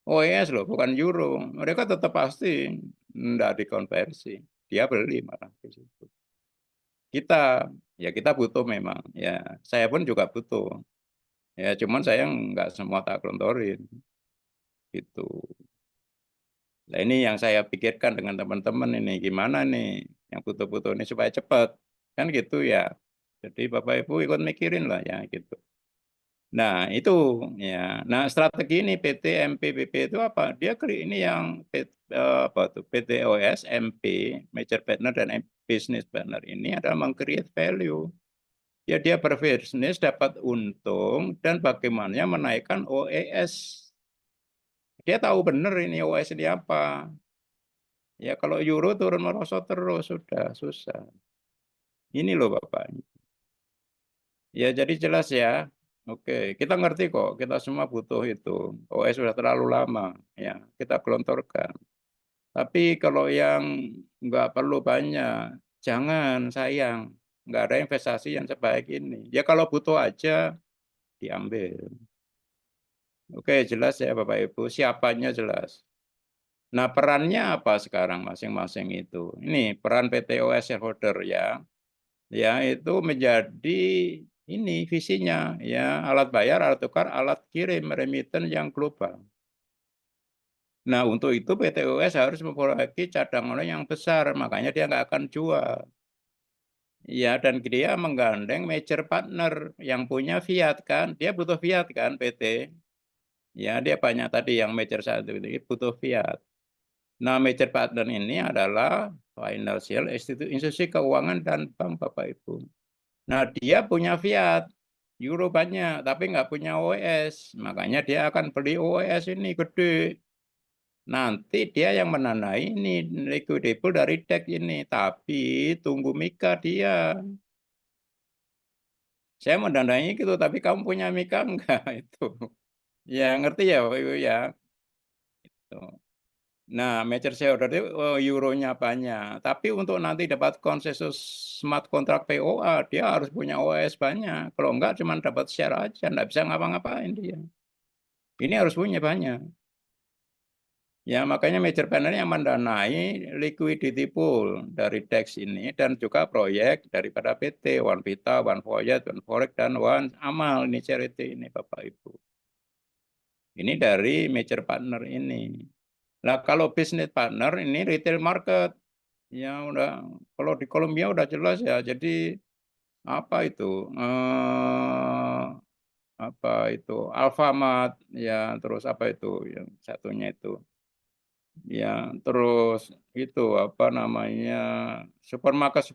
OES loh, bukan euro. Mereka tetap pasti enggak dikonversi. Dia beli malah di situ. Kita, ya kita butuh memang. Ya, saya pun juga butuh. Ya, cuman saya nggak semua tak gelontorin. Gitu. Nah, ini yang saya pikirkan dengan teman-teman ini. Gimana nih yang butuh-butuh ini supaya cepat. Kan gitu ya. Jadi Bapak Ibu ikut mikirin lah ya gitu. Nah, itu ya. Nah, strategi ini PT MPBP itu apa? Dia ini yang apa tuh PTOS, MP, Major Partner dan Business Partner ini adalah meng-create value. Ya dia berbisnis dapat untung dan bagaimana menaikkan OES. Dia tahu benar ini OES ini apa. Ya kalau euro turun merosot terus sudah susah. Ini loh Bapak. Ya, jadi jelas ya. Oke, kita ngerti kok. Kita semua butuh itu. OS sudah terlalu lama, ya. Kita gelontorkan. Tapi kalau yang nggak perlu banyak, jangan sayang. Nggak ada investasi yang sebaik ini. Ya kalau butuh aja diambil. Oke, jelas ya Bapak Ibu. Siapanya jelas. Nah, perannya apa sekarang masing-masing itu? Ini peran PTOS shareholder ya. Ya itu menjadi ini visinya ya alat bayar, alat tukar, alat kirim remittance yang global. Nah untuk itu PTUS harus memiliki cadangan yang besar, makanya dia nggak akan jual. Ya dan dia menggandeng major partner yang punya Fiat kan, dia butuh Fiat kan PT. Ya dia banyak tadi yang major satu itu butuh Fiat. Nah major partner ini adalah financial institusi keuangan dan bank Bapak Ibu. Nah, dia punya Fiat, euro banyak, tapi nggak punya OES. Makanya dia akan beli OES ini gede. Nanti dia yang menandai ini liquidable dari DEX ini. Tapi tunggu Mika dia. Saya mendanai gitu, tapi kamu punya Mika enggak itu. Ya ngerti ya Bapak Ibu ya. Tuh. Nah, major shareholder itu euronya banyak. Tapi untuk nanti dapat konsensus smart contract POA, dia harus punya OS banyak. Kalau enggak, cuma dapat share aja, enggak bisa ngapa-ngapain dia. Ini harus punya banyak. Ya, makanya major partner yang mendanai liquidity pool dari DEX ini dan juga proyek daripada PT, One Vita, One Voyage, One Forex, dan One Amal, ini charity ini Bapak Ibu. Ini dari major partner ini. Nah, kalau business partner ini retail market. Ya udah, kalau di Kolombia udah jelas ya. Jadi apa itu? Apa itu? Alfamart ya, terus apa itu yang satunya itu? Ya, terus itu apa namanya? Supermarket,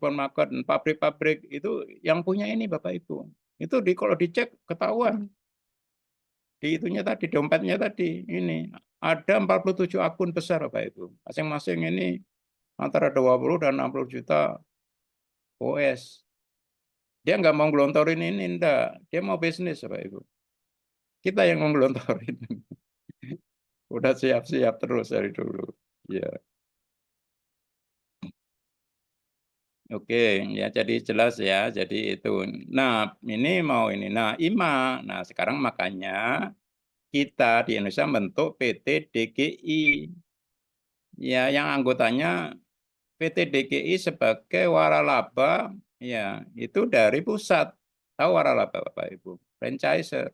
dan pabrik-pabrik itu yang punya ini Bapak Ibu. Itu kalau dicek ketahuan di itunya tadi dompetnya tadi ini ada 47 akun besar Bapak Ibu. Masing-masing ini antara 20 dan 60 juta OS. Dia nggak mau gelontorin ini, enggak. Dia mau bisnis, Bapak Ibu. Kita yang mau gelontorin. Udah siap-siap terus dari dulu. Ya, oke. Ya, jadi jelas ya. Jadi itu. Nah, ini mau ini. Nah, IMA. Nah, sekarang makanya kita di Indonesia bentuk PT DGI. Ya, yang anggotanya PT DGI sebagai waralaba. Ya, itu dari pusat. Tahu waralaba, Bapak Ibu? Franchise.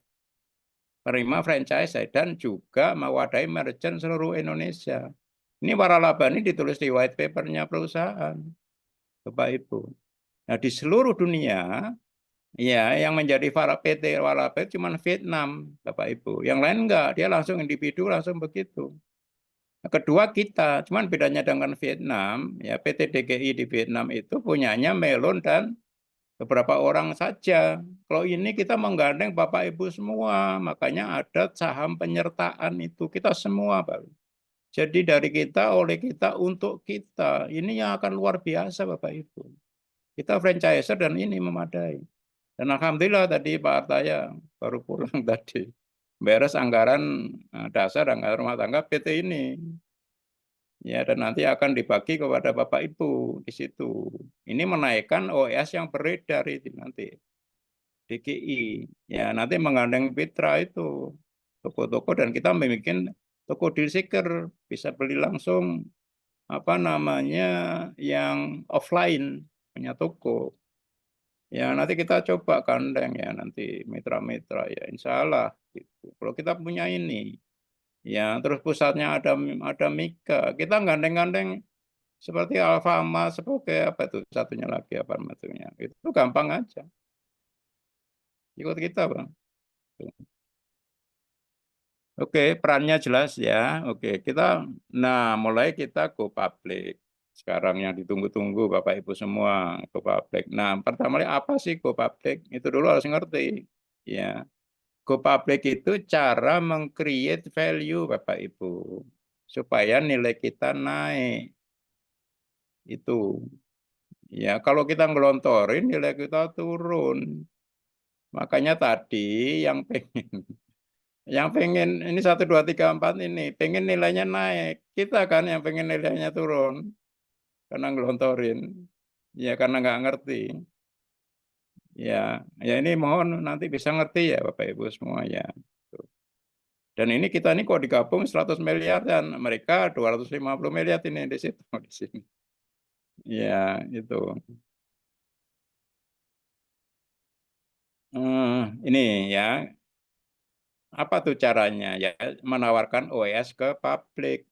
Menerima franchise dan juga mewadahi merchant seluruh Indonesia. Ini waralaba ini ditulis di white papernya perusahaan, Bapak Ibu. Nah di seluruh dunia, ya yang menjadi para PT waralaba cuma Vietnam, Bapak Ibu. Yang lain enggak, dia langsung individu langsung begitu. Nah, kedua kita, cuman bedanya dengan Vietnam, ya PT DGI di Vietnam itu punyanya Melon dan beberapa orang saja. Kalau ini kita menggandeng Bapak Ibu semua, makanya ada saham penyertaan itu kita semua, Pak. Jadi dari kita, oleh kita, untuk kita. Ini yang akan luar biasa, Bapak Ibu. Kita franchiser dan ini memadai. Dan Alhamdulillah tadi Pak Artaya baru pulang tadi. Beres anggaran dasar, anggaran rumah tangga PT ini. Ya, dan nanti akan dibagi kepada Bapak Ibu di situ. Ini menaikkan OES yang beredar itu nanti. DGI. Ya, nanti menggandeng Mitra itu toko-toko dan kita membuat toko deal seeker, bisa beli langsung apa namanya, yang offline, punya toko. Ya nanti kita coba gandeng ya nanti mitra-mitra ya insyaallah gitu. Kalau kita punya ini, ya terus pusatnya ada Mika, kita gandeng-gandeng seperti Alfamart, seperti apa itu satunya lagi apa namanya, itu gampang aja, ikut kita Bang. Oke, perannya jelas ya. Oke, mulai kita go public. Sekarang yang ditunggu-tunggu Bapak Ibu semua, go public. Nah, pertama apa sih go public? Itu dulu harus ngerti. Ya, go public itu cara meng-create value Bapak Ibu supaya nilai kita naik. Itu. Ya, kalau kita ngelontorin nilai kita turun. Makanya tadi yang pengen yang pengen ini 1, 2, 3, 4 ini, pengen nilainya naik. Kita kan yang pengen nilainya turun, karena ngelontorin. Ya karena nggak ngerti. Ya, ya ini mohon nanti bisa ngerti ya Bapak Ibu semua ya. Tuh. Dan ini kita ini kok digabung 100 miliar dan mereka 250 miliar ini di situ di sini. Ya, itu. Ini ya, apa tuh caranya ya menawarkan OES ke publik.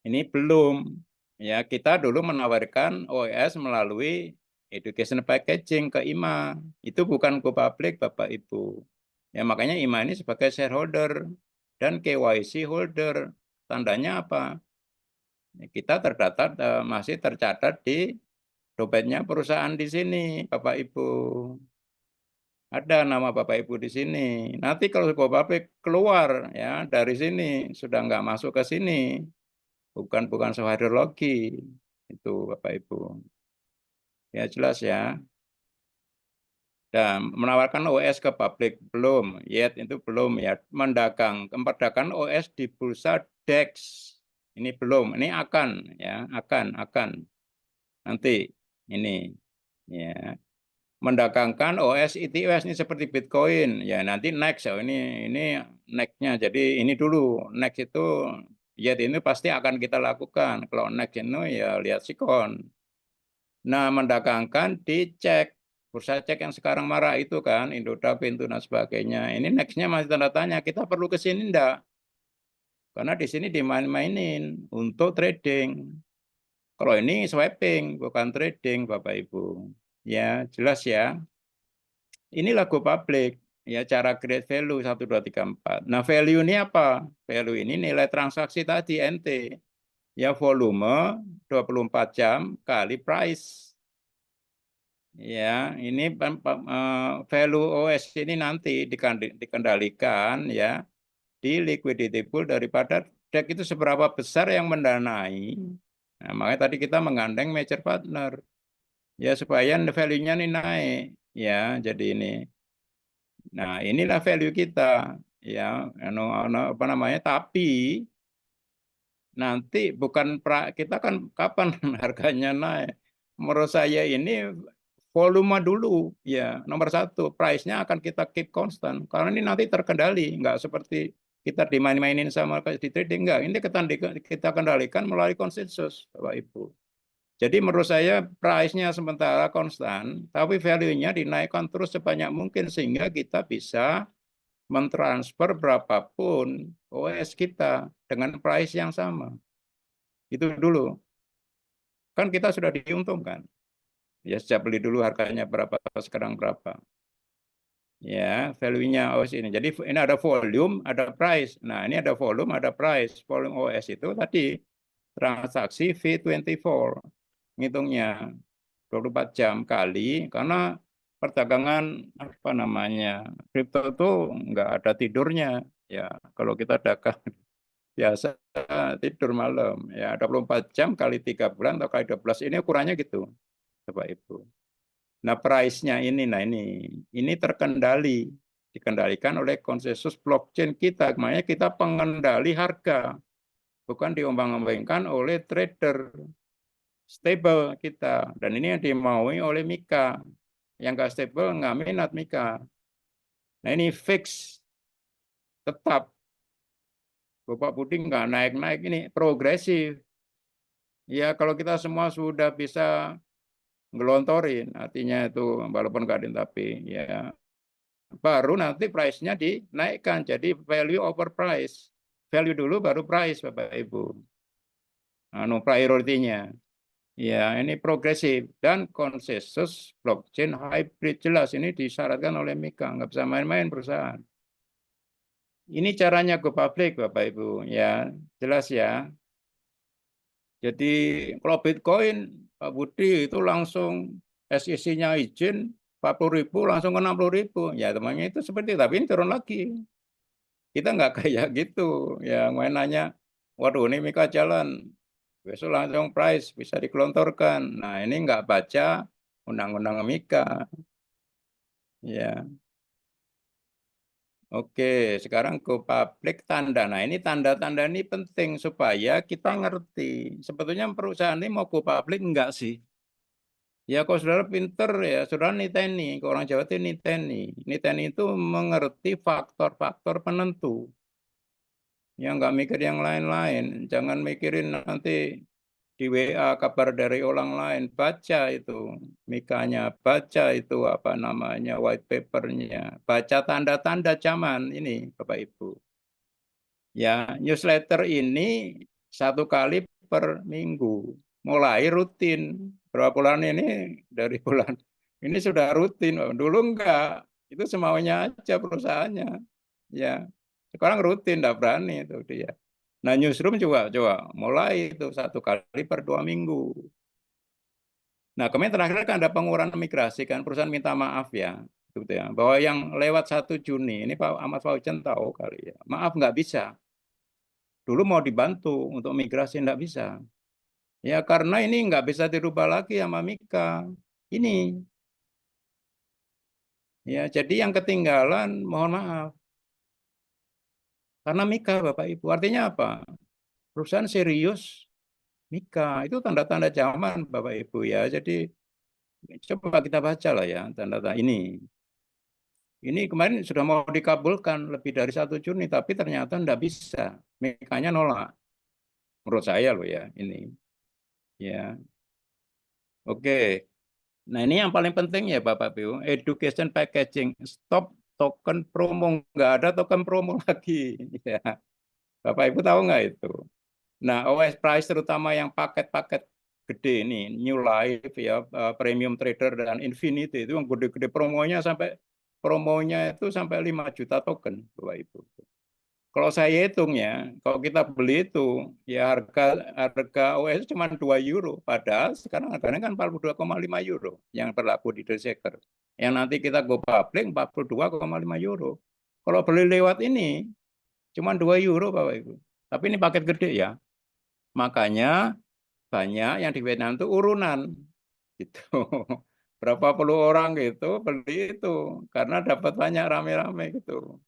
Ini belum. Ya, kita dulu menawarkan OES melalui education packaging ke IMA. Itu bukan go public, Bapak Ibu. Ya, makanya IMA ini sebagai shareholder dan KYC holder. Tandanya apa? Ya, kita terdata masih tercatat di dompetnya perusahaan di sini, Bapak Ibu. Ada nama Bapak Ibu di sini. Nanti kalau go public keluar ya dari sini sudah nggak masuk ke sini. Bukan hidrologi itu Bapak Ibu. Ya jelas ya. Dan menawarkan OS ke publik belum, yet itu belum ya. Memperdagang OS di bursa DEX ini belum, ini akan ya, akan nanti ini ya. Mendagangkan OS ETS ini seperti Bitcoin ya nanti next ya ini next-nya. Jadi ini dulu next itu ya ini pasti akan kita lakukan. Kalau next ini ya lihat sikon. Nah, mendagangkan dicek bursa cek yang sekarang marah itu kan Indodax, Pintu dan sebagainya. Ini nextnya masih tanda tanya. Kita perlu ke sini enggak? Karena di sini dimain-mainin untuk trading. Kalau ini swiping bukan trading Bapak Ibu. Ya, jelas ya. Inilah go public. Ya, cara create value 1, 2, 3, 4. Nah, value ini apa? Value ini nilai transaksi tadi NT. Ya, volume 24 jam kali price. Ya, ini value OS ini nanti dikendalikan ya di liquidity pool daripada DEX itu seberapa besar yang mendanai. Nah, makanya tadi kita menggandeng major partner ya supaya value-nya ini naik ya. Jadi ini. Nah, inilah value kita ya apa namanya? Tapi nanti bukan kita kan kapan harganya naik. Menurut saya ini volume dulu ya nomor satu, price-nya akan kita keep constant karena ini nanti terkendali, nggak seperti kita dimain-mainin sama di trading, enggak. Ini kita kendalikan melalui konsensus Bapak Ibu. Jadi menurut saya price-nya sementara konstan, tapi value-nya dinaikkan terus sebanyak mungkin sehingga kita bisa mentransfer berapapun OS kita dengan price yang sama. Itu dulu. Kan kita sudah diuntungkan. Ya sejak beli dulu harganya berapa, sekarang berapa. Ya, value-nya OS ini. Jadi ini ada volume, ada price. Nah, ini ada volume, ada price. Volume OS itu tadi transaksi V24. Ngitungnya 24 jam kali karena perdagangan apa namanya? Kripto itu nggak ada tidurnya. Ya, kalau kita dagang biasa tidur malam ya 24 jam kali 3 bulan atau kali 12 ini ukurannya gitu Bapak Ibu. Nah, price-nya ini, nah ini terkendali, dikendalikan oleh konsensus blockchain kita. Makanya kita pengendali harga, bukan diombang-ambingkan oleh trader stable kita. Dan ini yang dimaui oleh Mika. Yang nggak stable nggak minat Mika. Nah ini fix, tetap. Bapak Budi nggak naik-naik, ini progresif. Ya kalau kita semua sudah bisa ngelontorin, artinya itu walaupun nggak ada tapi ya baru nanti price-nya dinaikkan. Jadi value over price. Value dulu baru price Bapak Ibu. Priority-nya. Ya, ini progresif dan konsensus blockchain hybrid jelas ini disyaratkan oleh MiCA, nggak bisa main-main perusahaan. Ini caranya go public Bapak Ibu, ya jelas ya. Jadi kalau Bitcoin Pak Budi itu langsung SEC-nya izin 40.000 langsung ke 60.000, ya temannya itu seperti itu, tapi ini turun lagi. Kita nggak kayak gitu, ya main nanya, waduh ini MiCA jalan, besok langsung price bisa dikelontorkan. Nah ini nggak baca undang-undang MiCA. Ya, oke. Sekarang ke publik tanda. Nah ini tanda-tanda ini penting supaya kita ngerti. Sebetulnya perusahaan ini mau go publik enggak sih? Ya kalau saudara pinter ya, saudara niteni. Kalau orang Jawa itu niteni. Niteni itu mengerti faktor-faktor penentu. Ya nggak mikir yang lain-lain. Jangan mikirin nanti di WA kabar dari orang lain. Baca itu mikanya, baca itu apa namanya white papernya, baca tanda-tanda zaman ini Bapak Ibu. Ya newsletter ini 1 kali per minggu, mulai rutin. Berapa bulan ini dari bulan ini sudah rutin. Dulu enggak, itu semaunya aja perusahaannya. Ya, sekarang rutin, enggak berani itu dia. Nah, newsroom juga coba mulai itu 1 kali per 2 minggu. Nah, kemarin terakhir kan ada pengurangan migrasi kan, perusahaan minta maaf ya, gitu ya, bahwa yang lewat 1 Juni ini Pak Ahmad Fauzan tahu kali ya, maaf nggak bisa. Dulu mau dibantu untuk migrasi nggak bisa. Ya karena ini nggak bisa dirubah lagi sama Mika. Ini ya jadi yang ketinggalan mohon maaf karena Mika Bapak Ibu. Artinya apa? Perusahaan serius Mika itu tanda-tanda zaman Bapak Ibu ya. Jadi coba kita baca lah ya tanda-tanda ini. Ini kemarin sudah mau dikabulkan lebih dari 1 Juni, tapi ternyata tidak bisa. Mikanya nolak. Menurut saya loh ya ini. Ya, oke. Nah ini yang paling penting ya Bapak Ibu, education packaging. Stop token promo. Nggak ada token promo lagi. Ya. Bapak Ibu tahu nggak itu? Nah OS price terutama yang paket-paket gede ini, New Life ya, Premium Trader dan Infinity itu yang gede-gede promonya itu sampai 5 juta token Bapak Ibu. Kalau saya hitung ya, kalau kita beli itu ya harga OS cuma 2 euro, padahal sekarang harganya kan 42,5 euro yang berlaku di The Shaker. Yang nanti kita go public 42,5 euro. Kalau beli lewat ini cuma 2 euro Bapak Ibu. Tapi ini paket gede ya. Makanya banyak yang di Vietnam itu urunan gitu. Berapa puluh orang gitu beli itu karena dapat banyak rame-rame gitu.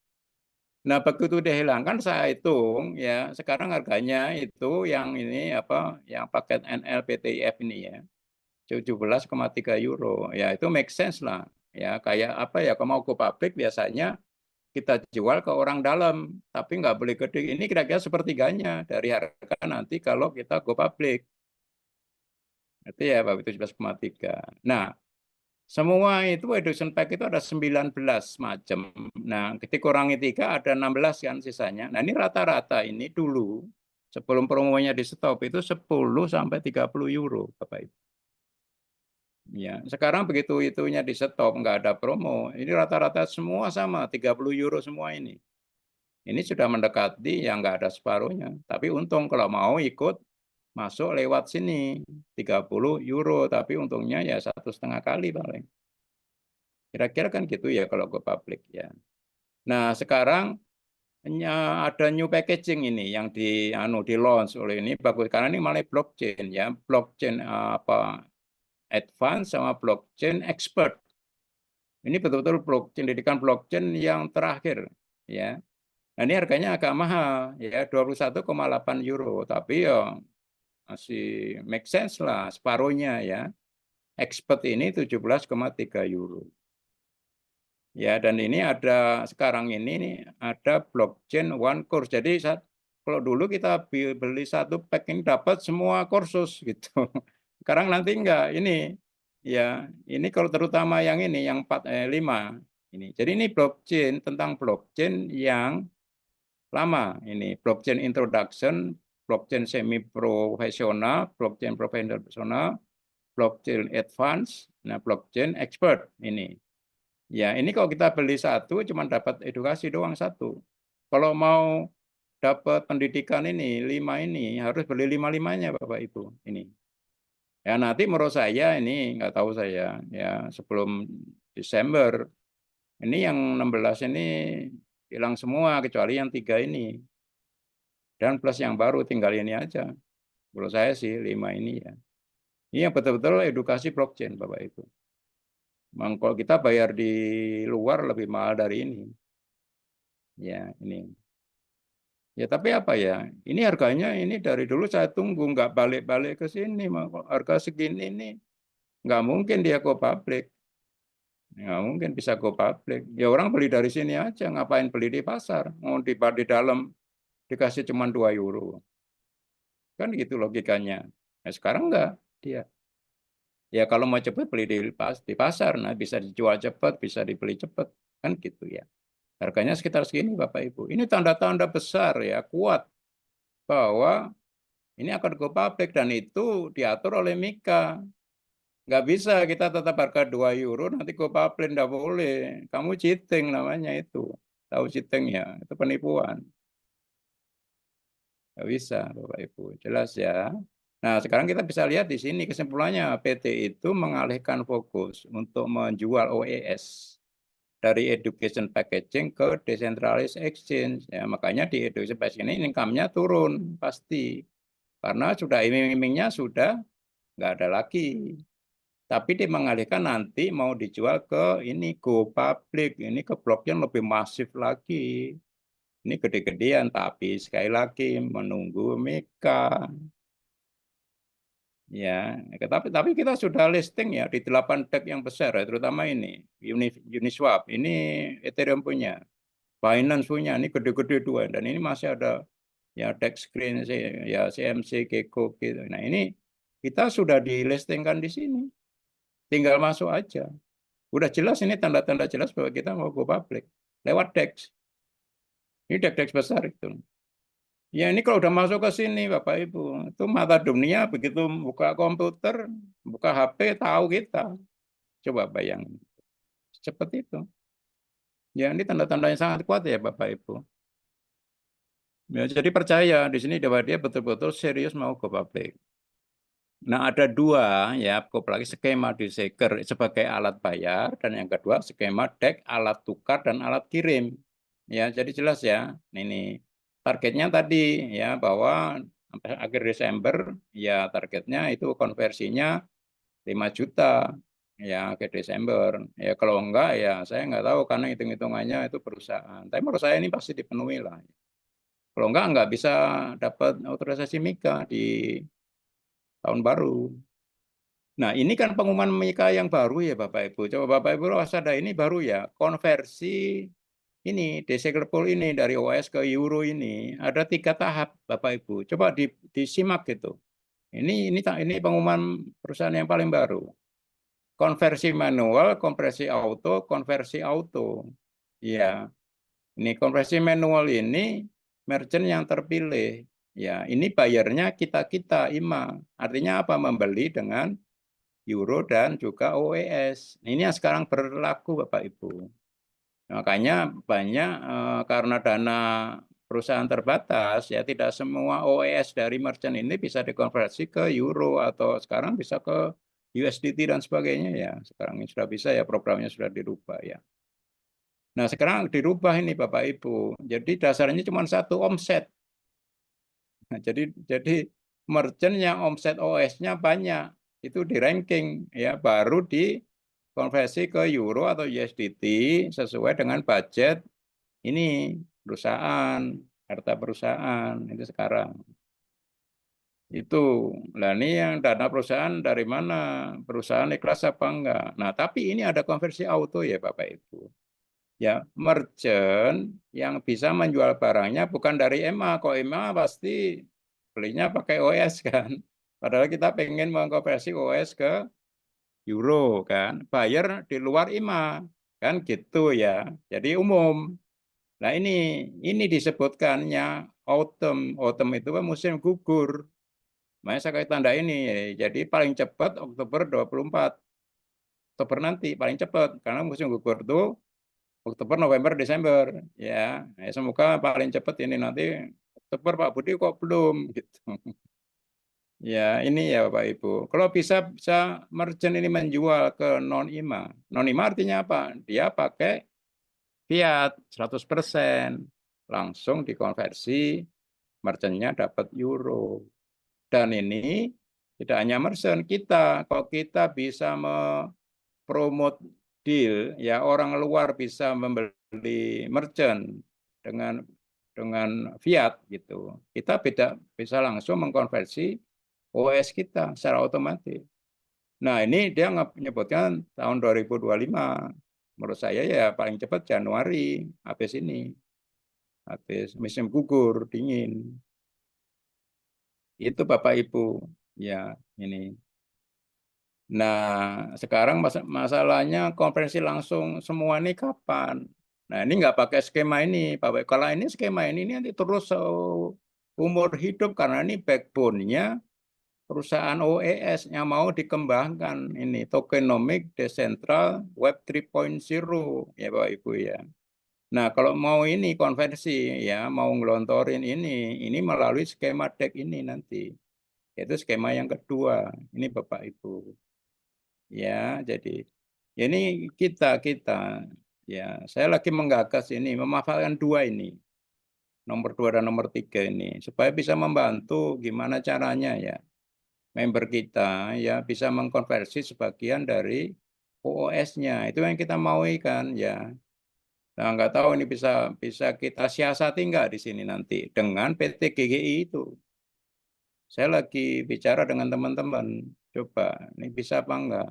Nah, begitu dihilangkan saya hitung ya, sekarang harganya itu yang ini apa, yang paket NLPTF ini ya, 17,3 euro. Ya, itu make sense lah. Ya, kayak apa ya, kalau mau go public biasanya kita jual ke orang dalam, tapi nggak boleh gede. Ini kira-kira sepertiganya dari harga nanti kalau kita go public. Itu ya, Pak, itu 17,3. Nah, semua itu education pack itu ada 19 macam. Nah, ketika kurangi 3 ada 16 kan sisanya. Nah, ini rata-rata ini dulu sebelum promonya di stop itu 10 sampai 30 euro, Bapak Ibu. Ya, sekarang begitu itunya di stop nggak ada promo, ini rata-rata semua sama 30 euro semua ini. Ini sudah mendekati yang nggak ada separuhnya. Tapi untung kalau mau ikut masuk lewat sini 30 euro, tapi untungnya ya 1,5 kali paling. Kira-kira kan gitu ya kalau ke publik ya. Nah, sekarang ada new packaging ini yang di launch oleh ini bagus karena ini malah blockchain ya, blockchain apa advance sama blockchain expert. Ini betul-betul blockchain didikan blockchain yang terakhir ya. Nah, ini harganya agak mahal ya 21,8 euro tapi ya masih make sense lah separuhnya ya. Expert ini 17,3 euro. Ya, dan ini ada sekarang ini nih, ada blockchain one course. Jadi Kalau dulu kita beli satu pack ini dapat semua kursus gitu. Sekarang nanti enggak, ini ya, ini kalau terutama yang ini yang 5 ini. Jadi ini blockchain, tentang blockchain yang lama ini, blockchain introduction, blockchain semi profesional, blockchain profesional, blockchain advance, nah blockchain expert ini. Ya, ini kalau kita beli satu cuma dapat edukasi doang satu. Kalau mau dapat pendidikan ini, 5 ini harus beli 5-5-nya Bapak Ibu ini. Ya nanti menurut saya ini nggak tahu saya ya sebelum Desember ini yang 16 ini hilang semua kecuali yang 3 ini. Dan plus yang baru tinggal ini aja. Menurut saya sih 5 ini ya. Ini yang betul-betul edukasi blockchain Bapak Ibu. Memang kalau kita bayar di luar lebih mahal dari ini. Ya, ini. Ya, tapi apa ya? Ini harganya ini dari dulu saya tunggu nggak balik-balik ke sini. Harga segini ini nggak mungkin dia go public. Nggak mungkin bisa go public. Ya orang beli dari sini aja. Ngapain beli di pasar? Mau di dalam dikasih cuma 2 euro. Kan gitu logikanya. Nah, sekarang enggak dia. Ya kalau mau cepat beli di pasar, nah bisa dijual cepat, bisa dibeli cepat, kan gitu ya. Harganya sekitar segini Bapak Ibu. Ini tanda-tanda besar ya, kuat bahwa ini akan go public dan itu diatur oleh Mika. Nggak bisa kita tetap harga 2 euro nanti go public, nggak boleh. Kamu cheating namanya itu. Tahu cheating ya, itu penipuan. Nggak bisa Bapak Ibu, jelas ya. Nah, sekarang kita bisa lihat di sini kesimpulannya PT itu mengalihkan fokus untuk menjual OES dari education packaging ke decentralized exchange. Ya, makanya di education packaging ini income-nya turun pasti. Karena sudah iming-imingnya sudah nggak ada lagi. Tapi dia mengalihkan nanti mau dijual ke ini go public, ini ke blok yang lebih masif lagi. Ini gede-gedean, tapi sekali lagi menunggu Mega. Ya, tapi kita sudah listing ya di 8 DEX yang besar ya, terutama ini Uniswap, ini Ethereum punya, Binance punya, ini gede-gede dua dan ini masih ada ya DEX Screen ya CMC, Gecko gitu. Nah, ini kita sudah di listingkan di sini. Tinggal masuk aja. Udah jelas ini tanda-tanda jelas bahwa kita mau go public lewat DEX. Ini DEX besar itu. Ya ini kalau udah masuk ke sini Bapak Ibu, itu mata dunia begitu buka komputer, buka HP tahu kita. Coba bayangin. Seperti itu. Ya ini tanda-tanda yang sangat kuat ya Bapak Ibu. Ya, jadi percaya di sini bahwa dia betul-betul serius mau go public. Nah ada dua ya, apalagi skema di Seker sebagai alat bayar dan yang kedua skema DEX alat tukar dan alat kirim. Ya jadi jelas ya. Ini targetnya tadi ya bahwa sampai akhir Desember ya targetnya itu konversinya 5 juta ya ke Desember. Ya kalau enggak ya saya enggak tahu karena hitung-hitungannya itu perusahaan. Tapi menurut saya ini pasti dipenuhi lah. Kalau enggak bisa dapat otorisasi Mika di tahun baru. Nah, ini kan pengumuman Mika yang baru ya Bapak Ibu. Coba Bapak Ibu waspada ini baru ya, konversi ini DC Klepol ini dari OS ke Euro ini ada 3 tahap Bapak Ibu. Coba disimak gitu. Ini pengumuman perusahaan yang paling baru. Konversi manual, konversi auto. Ya, ini konversi manual ini merchant yang terpilih. Ya, ini bayarnya kita-kita IMA. Artinya apa? Membeli dengan Euro dan juga OES. Ini yang sekarang berlaku Bapak Ibu. Makanya banyak karena dana perusahaan terbatas ya tidak semua OES dari merchant ini bisa dikonversi ke euro atau sekarang bisa ke USDT dan sebagainya ya. Sekarang ini sudah bisa ya programnya sudah dirubah ya. Nah, sekarang dirubah ini Bapak Ibu. Jadi dasarnya cuma satu omset. Nah, jadi merchant yang omset OS-nya banyak itu di ranking ya baru dikonversi ke euro atau USDT sesuai dengan budget ini perusahaan, harta perusahaan itu sekarang. Itu. Nah, ini yang dana perusahaan dari mana? Perusahaan ikhlas apa enggak? Nah, tapi ini ada konversi auto ya Bapak Ibu. Ya, merchant yang bisa menjual barangnya bukan dari EMA. Kok EMA pasti belinya pakai OS kan. Padahal kita pengen mengkonversi OS ke euro kan. Buyer di luar EMA kan gitu ya. Jadi umum. Nah ini disebutkannya autumn. Autumn itu kan musim gugur. Makanya saya kasih tanda ini. Jadi paling cepat Oktober 24. Oktober nanti paling cepat karena musim gugur itu Oktober, November, Desember, ya. Semoga paling cepat ini nanti Oktober Pak Budi kok belum gitu. Ya, ini ya Bapak Ibu. Kalau bisa merchant ini menjual ke non IMA. Non IMA artinya apa? Dia pakai fiat 100%, langsung dikonversi, merchantnya dapat euro. Dan ini tidak hanya merchant kita, kalau kita bisa promote deal, ya orang luar bisa membeli merchant dengan fiat gitu. Kita bisa langsung mengkonversi OS kita secara otomatis. Nah, ini dia menyebutkan tahun 2025. Menurut saya ya paling cepat Januari habis ini, habis musim gugur dingin. Itu Bapak Ibu. Ya, ini. Nah, sekarang masalahnya konferensi langsung semua ini kapan? Nah, ini nggak pakai skema ini, Pak Baik. Kalau ini skema ini nanti terus umur hidup karena ini backbone-nya perusahaan OES yang mau dikembangkan ini tokenomic decentral web 3.0 ya Bapak Ibu ya. Nah, kalau mau ini konversi ya mau ngelontorin ini melalui skema DEX ini nanti. Itu skema yang kedua. Ini Bapak Ibu. Ya, jadi ini kita ya saya lagi menggagas ini memanfaatkan dua ini nomor dua dan nomor tiga ini supaya bisa membantu gimana caranya ya member kita ya bisa mengkonversi sebagian dari OOS-nya itu yang kita mau kan ya. Nah nggak tahu ini bisa bisa kita siasati nggak di sini nanti dengan PT GGI itu. Saya lagi bicara dengan teman-teman, coba ini bisa apa enggak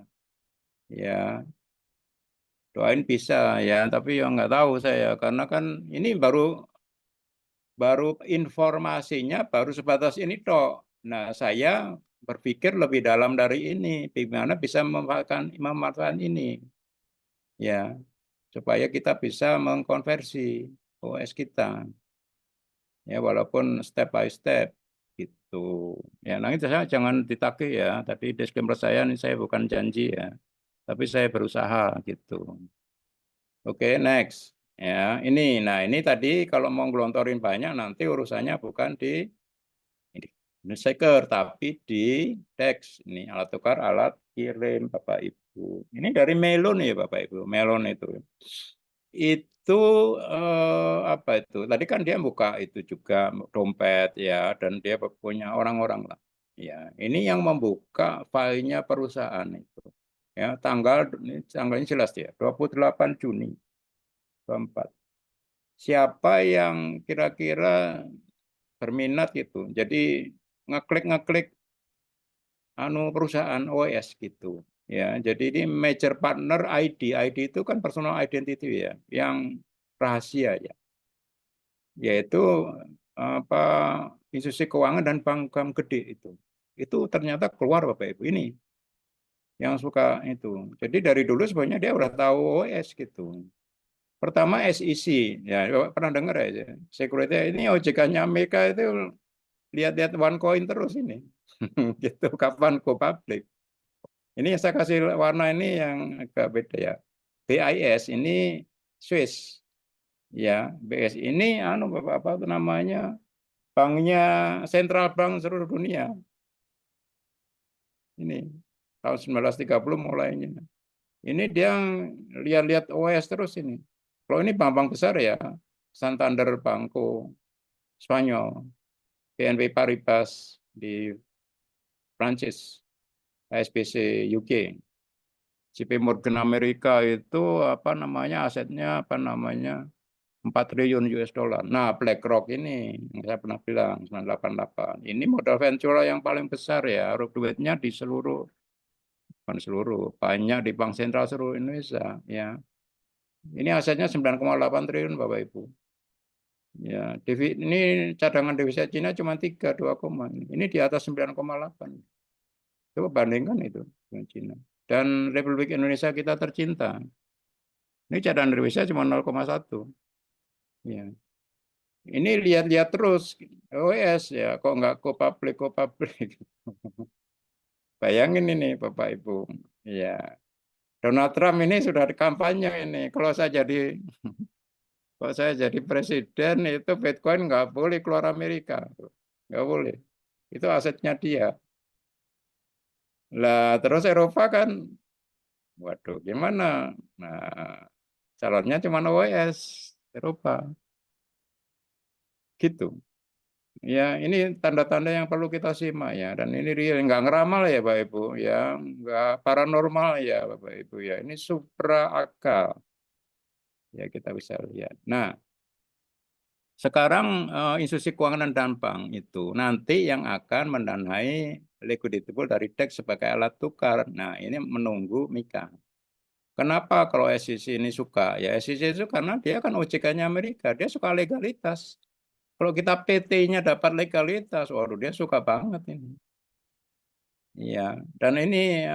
ya. Doain bisa ya, tapi yang nggak tahu saya karena kan ini baru baru informasinya baru sebatas ini tok. Nah, saya berpikir lebih dalam dari ini, bagaimana bisa memanfaatkan ini ya supaya kita bisa mengkonversi OS kita ya walaupun step by step gitu. Ya, nanti saya jangan ditagih ya. Tadi disclaimer saya ini saya bukan janji ya, tapi saya berusaha gitu. Oke, next. Ya, nah ini tadi kalau mau gelontorin banyak nanti urusannya bukan ini seker, tapi di DEX. Ini alat tukar, alat kirim Bapak Ibu. Ini dari Melon ya Bapak Ibu. Melon itu. Itu apa itu? Tadi kan dia buka itu juga dompet ya, dan dia punya orang-orang lah. Ya, ini yang membuka filenya perusahaan itu. Ya, tanggalnya jelas ya, 28 Juni 24. Siapa yang kira-kira berminat gitu. Jadi ngeklik perusahaan OS gitu. Ya, jadi ini major partner ID. ID itu kan personal identity ya, yang rahasia ya. Yaitu apa institusi keuangan dan bank gede itu. Itu ternyata keluar Bapak Ibu ini yang suka itu. Jadi dari dulu sebenarnya dia udah tahu OS gitu. Pertama SEC, ya pernah dengar ya, security ini OJK-nya Amerika itu lihat-lihat OneCoin terus ini, gitu. Kapan go public? Ini yang saya kasih warna ini yang agak beda ya. BIS ini Swiss, ya. BIS ini anu Bapak apa itu namanya? Banknya sentral bank seluruh dunia. Ini tahun 1930 mulainya. Ini dia lihat-lihat OS terus ini. Kalau ini bank-bank besar ya, Santander Banco Spanyol, BNP Paribas di Prancis, HSBC UK, JP Morgan Amerika itu apa namanya asetnya apa namanya 4 triliun US dollar. Nah, BlackRock ini yang saya pernah bilang 988. Ini modal ventura yang paling besar ya, duitnya di seluruh bukan seluruh, banyak di bank sentral seluruh Indonesia ya. Ini asetnya 9,8 triliun Bapak Ibu. Ya, ini cadangan devisa Cina cuma 3, 2, ini di atas 9,8. Coba bandingkan itu dengan Cina. Dan Republik Indonesia kita tercinta. Ini cadangan devisa cuma 0,1. Ya. Ini lihat-lihat terus OES ya, kok nggak go public. Bayangin ini Bapak Ibu. Ya, Donald Trump ini sudah di kampanye ini. Kalau saya jadi presiden itu Bitcoin nggak boleh keluar Amerika, nggak boleh. Itu asetnya dia. Lah terus Eropa kan, waduh gimana? Nah, calonnya cuma OES Eropa, gitu. Ya, ini tanda-tanda yang perlu kita simak ya. Dan ini real, nggak ngeramal ya Pak Ibu, ya, nggak paranormal ya Bapak Ibu ya. Ini supra akal, ya kita bisa lihat. Nah, sekarang institusi keuangan dan bank itu nanti yang akan mendanai liquidity pool dari DEX sebagai alat tukar. Nah, ini menunggu Mika. Kenapa kalau SEC ini suka? Ya SEC itu karena dia kan OJK-nya Amerika, dia suka legalitas. Kalau kita PT-nya dapat legalitas, waduh dia suka banget ini. Iya, dan ini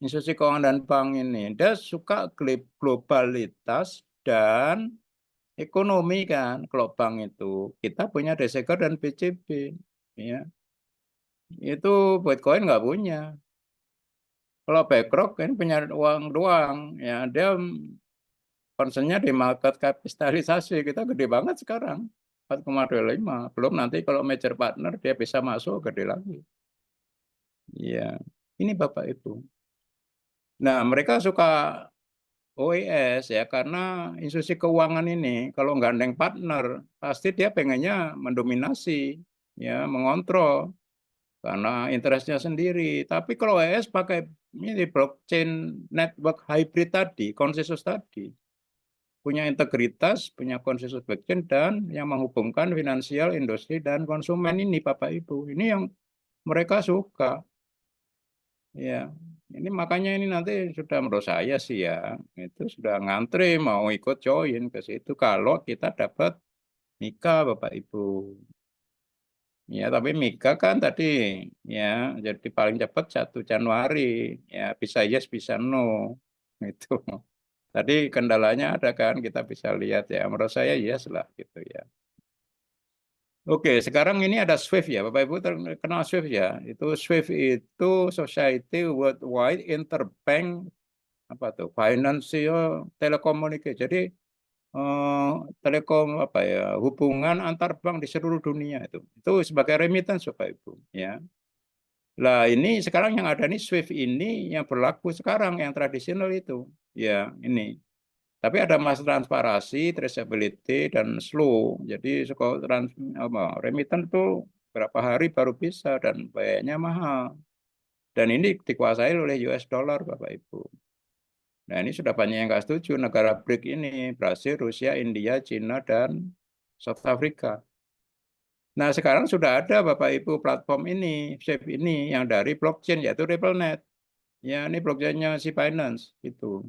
institusi keuangan dan bank ini dia suka globalitas dan ekonomi kan. Kalau bank itu kita punya Desegger dan BCB, ya. Itu Bitcoin nggak punya. Kalau BlackRock ini punya uang doang, ya dia concernnya di market kapitalisasi kita gede banget sekarang 4,25. Belum nanti kalau major partner dia bisa masuk gede lagi. Iya, ini Bapak Ibu. Nah, mereka suka OES ya karena institusi keuangan ini kalau gandeng partner pasti dia pengennya mendominasi, ya mengontrol karena interestnya sendiri. Tapi kalau OES pakai ini blockchain network hybrid tadi, konsensus tadi, punya integritas, punya konsensus blockchain dan yang menghubungkan finansial, industri dan konsumen ini Bapak Ibu. Ini yang mereka suka. Ya, ini makanya ini nanti sudah menurut saya sih ya, itu sudah ngantri mau ikut join ke situ kalau kita dapat nikah Bapak Ibu. Ya, tapi Mika kan tadi ya jadi paling cepat 1 Januari. Ya, bisa yes, bisa no. Itu. Tadi kendalanya ada kan kita bisa lihat ya. Menurut saya yes lah gitu ya. Oke, sekarang ini ada SWIFT ya, Bapak Ibu kenal SWIFT ya. Itu SWIFT itu Society Worldwide Interbank apa tuh Financial Telecommunication. Jadi telekom apa ya hubungan antar bank di seluruh dunia itu sebagai remittance Bapak Ibu ya. Lah ini sekarang yang ada nih SWIFT ini yang berlaku sekarang yang tradisional itu ya ini. Tapi ada masalah transparansi, traceability dan slow. Jadi suka remittance itu berapa hari baru bisa dan bayarnya mahal. Dan ini dikuasai oleh US dollar Bapak Ibu. Nah ini sudah banyak yang nggak setuju negara BRIC ini, Brasil, Rusia, India, Cina, dan South Africa. Nah sekarang sudah ada Bapak Ibu platform ini, SAFE ini yang dari blockchain yaitu RippleNet. Ya ini blockchainnya si Binance itu.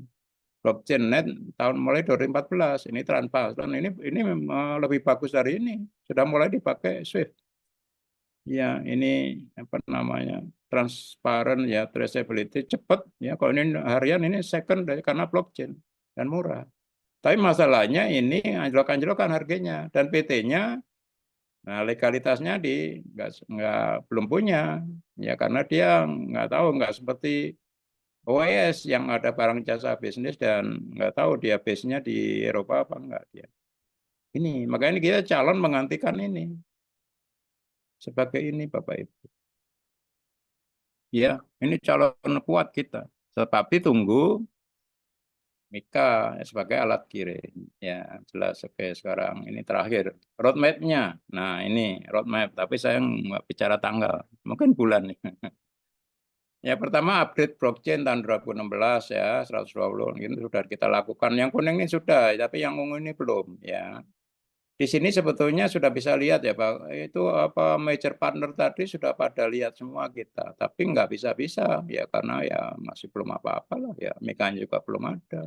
Blockchain net tahun mulai 2014 ini transparan ini lebih bagus dari ini sudah mulai dipakai Swift ya ini apa namanya transparan ya traceability cepat ya kalau ini harian ini second karena blockchain dan murah tapi masalahnya ini anjlok-anjlokan harganya dan PT-nya nah legalitasnya nggak belum punya ya karena dia nggak tahu nggak seperti OES yang ada barang jasa bisnis dan nggak tahu dia base-nya di Eropa apa enggak dia. Ini makanya kita calon menggantikan ini sebagai ini Bapak Ibu. Ya, ini calon kuat kita. Tetapi tunggu Mika sebagai alat kirim. Ya, jelas oke sekarang ini terakhir roadmap-nya. Nah, ini roadmap tapi saya nggak bicara tanggal. Mungkin bulan nih. Ya pertama update blockchain tahun 2016 ya 120 ini sudah kita lakukan. Yang kuning ini sudah, tapi yang ungu ini belum ya. Di sini sebetulnya sudah bisa lihat ya Pak, itu apa major partner tadi sudah pada lihat semua kita, tapi nggak bisa-bisa ya karena ya masih belum apa-apa lah ya, mekanik juga belum ada.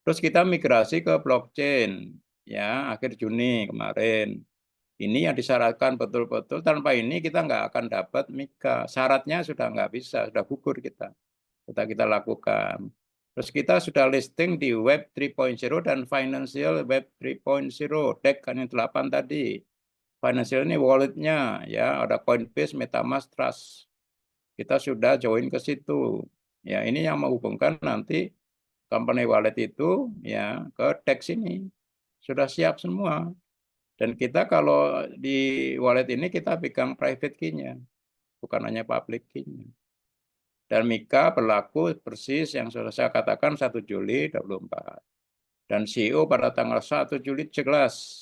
Terus kita migrasi ke blockchain, ya akhir Juni kemarin. Ini yang disyaratkan betul-betul, tanpa ini kita nggak akan dapat MiCA. Syaratnya sudah nggak bisa, sudah gugur kita. Sudah kita lakukan. Terus kita sudah listing di Web 3.0 dan Financial Web 3.0. DEX kan yang 8 tadi. Financial ini walletnya, ya ada Coinbase, MetaMask, Trust. Kita sudah join ke situ. Ya, ini yang menghubungkan nanti company wallet itu ya ke DEX ini. Sudah siap semua. Dan kita kalau di wallet ini kita pegang private key-nya, bukan hanya public key-nya. Dan MiCA berlaku persis yang sudah saya katakan 1 Juli 2024. Dan CEO pada tanggal 1 Juli jelas.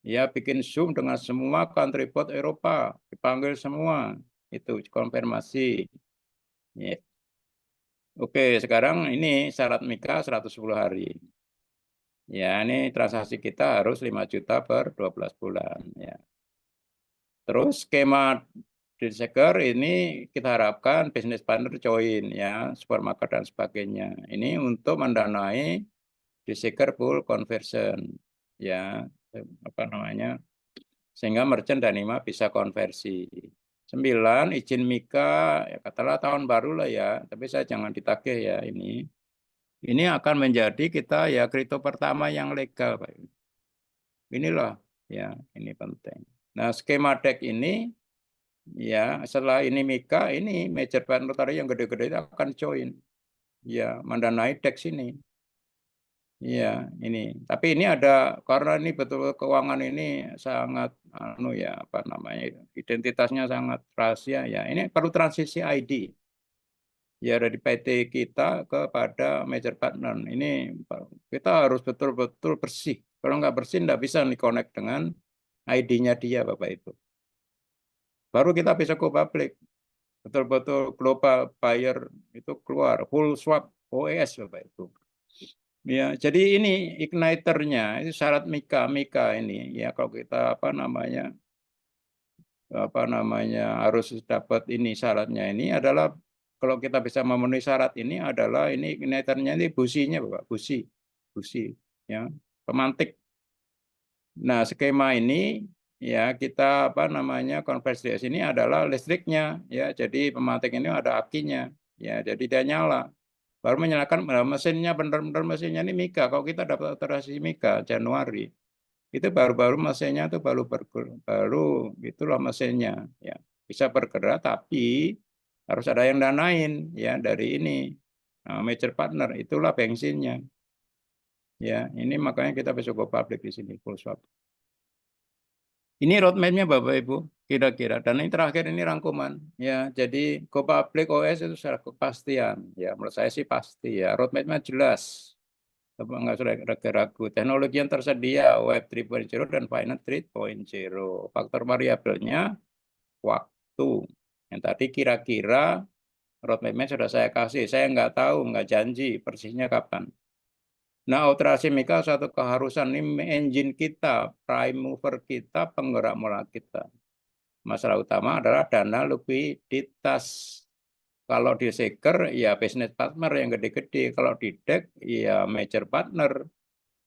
Ya bikin Zoom dengan semua country board Eropa, dipanggil semua, itu konfirmasi. Ya. Oke, sekarang ini syarat MiCA 110 hari. Ya, ini transaksi kita harus 5 juta per 12 bulan. Ya. Terus skema Dealseeker ini kita harapkan bisnis partner join ya, supermarket dan sebagainya. Ini untuk mendanai Dealseeker full conversion ya, apa namanya, sehingga merchant dan IMA bisa konversi. 9, izin MiCA, ya katalah tahun baru lah ya, tapi saya jangan ditagih ya ini. Ini akan menjadi kita ya kripto pertama yang legal, Pak. Inilah ya, ini penting. Nah, skema DEX ini ya setelah ini MiCA, ini major partner tadi yang gede-gede itu akan join. Ya, mendanai DEX ini. Iya, ini. Tapi ini ada karena ini betul keuangan ini sangat anu ya, apa namanya, identitasnya sangat rahasia ya. Ini perlu transisi ID. Ya dari PT kita kepada major partner. Ini kita harus betul-betul bersih. Kalau nggak bersih nggak bisa connect dengan ID-nya dia, Bapak Ibu. Baru kita bisa go public. Betul-betul global buyer itu keluar full swap OES, Bapak Ibu. Ya, jadi ini igniternya itu syarat MiCA ini ya, kalau kita apa namanya harus dapat ini syaratnya ini adalah, kalau kita bisa memenuhi syarat ini adalah ini igniternya ini businya Bapak, busi ya, pemantik. Nah, skema ini ya kita apa namanya konversi di sini adalah listriknya ya, jadi pemantik ini ada akinya ya, jadi dia nyala. Baru menyalakan mesinnya, benar-benar mesinnya ini MiCA. Kalau kita dapat otorisasi MiCA Januari, itu baru-baru mesinnya itu baru itulah mesinnya ya. Bisa bergerak tapi harus ada yang danain ya dari ini. Nah, major partner itulah bensinnya. Ya, ini makanya kita bisa go public di sini full swap. Ini roadmap-nya Bapak Ibu, kira-kira. Dan ini terakhir ini rangkuman. Ya, jadi go public OS itu secara kepastian. Ya, menurut saya sih pasti ya. Roadmap-nya jelas. Nggak usah ragu-ragu. Teknologi yang tersedia Web 3.0 dan Finance 3.0. Faktor variabelnya waktu. Yang tadi kira-kira roadmap-nya sudah saya kasih. Saya nggak tahu, nggak janji persisnya kapan. Nah, operasi MiCA satu keharusan ini engine kita, prime mover kita, penggerak mola kita. Masalah utama adalah dana likuiditas. Kalau di Seeker ya business partner yang gede-gede, kalau di DEX ya major partner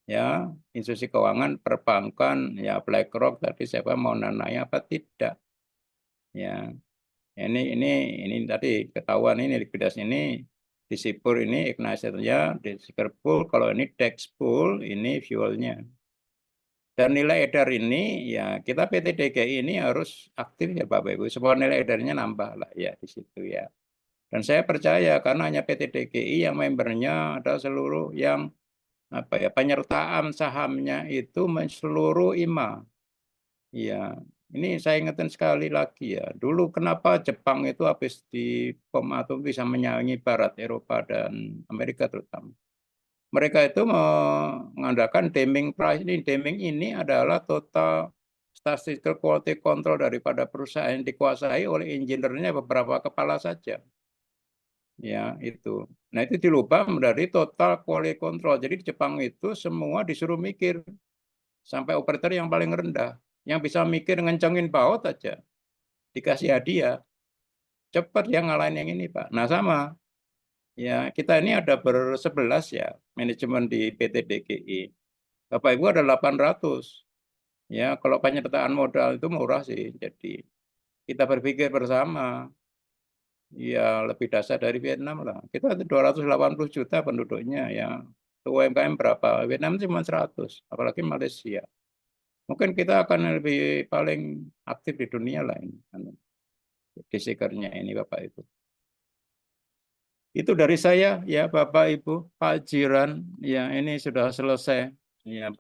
ya, institusi keuangan, perbankan ya, BlackRock tadi siapa mau nanai apa tidak ya. Ini tadi ketahuan ini likuiditas ini di Sipur ini igniternya, di Seeker pool, kalau ini DEX pool ini fuelnya. Dan nilai edar ini ya kita PT DGI ini harus aktif ya Bapak Ibu, supaya nilai edarnya nambah lah ya di situ ya. Dan saya percaya karena hanya PT DGI yang membernya ada seluruh yang apa ya, penyertaan sahamnya itu seluruh IMA. Iya, ini saya ingatkan sekali lagi ya. Dulu kenapa Jepang itu habis di bom atom bisa menyaingi Barat, Eropa dan Amerika terutama. Mereka itu mengandalkan Deming Price ini. Deming ini adalah total statistical quality control daripada perusahaan yang dikuasai oleh engineer-nya beberapa kepala saja. Ya, itu. Nah, itu dilubah menjadi total quality control. Jadi di Jepang itu semua disuruh mikir sampai operator yang paling rendah, yang bisa mikir ngencengin baut aja dikasih hadiah. Cepat yang ngalahin yang ini, Pak. Nah, sama. Ya, kita ini ada ber-11 ya, manajemen di PT DGI. Bapak Ibu ada 800. Ya, kalau penyertaan modal itu murah sih. Jadi kita berpikir bersama, ya lebih dasar dari Vietnam lah. Kita ada 280 juta penduduknya ya. UMKM berapa? Vietnam cuma 100, apalagi Malaysia. Mungkin kita akan lebih paling aktif di dunia lah ini. Di sekernya ini Bapak Ibu. Itu dari saya ya Bapak Ibu, Pak Jiran. Ya ini sudah selesai. Ya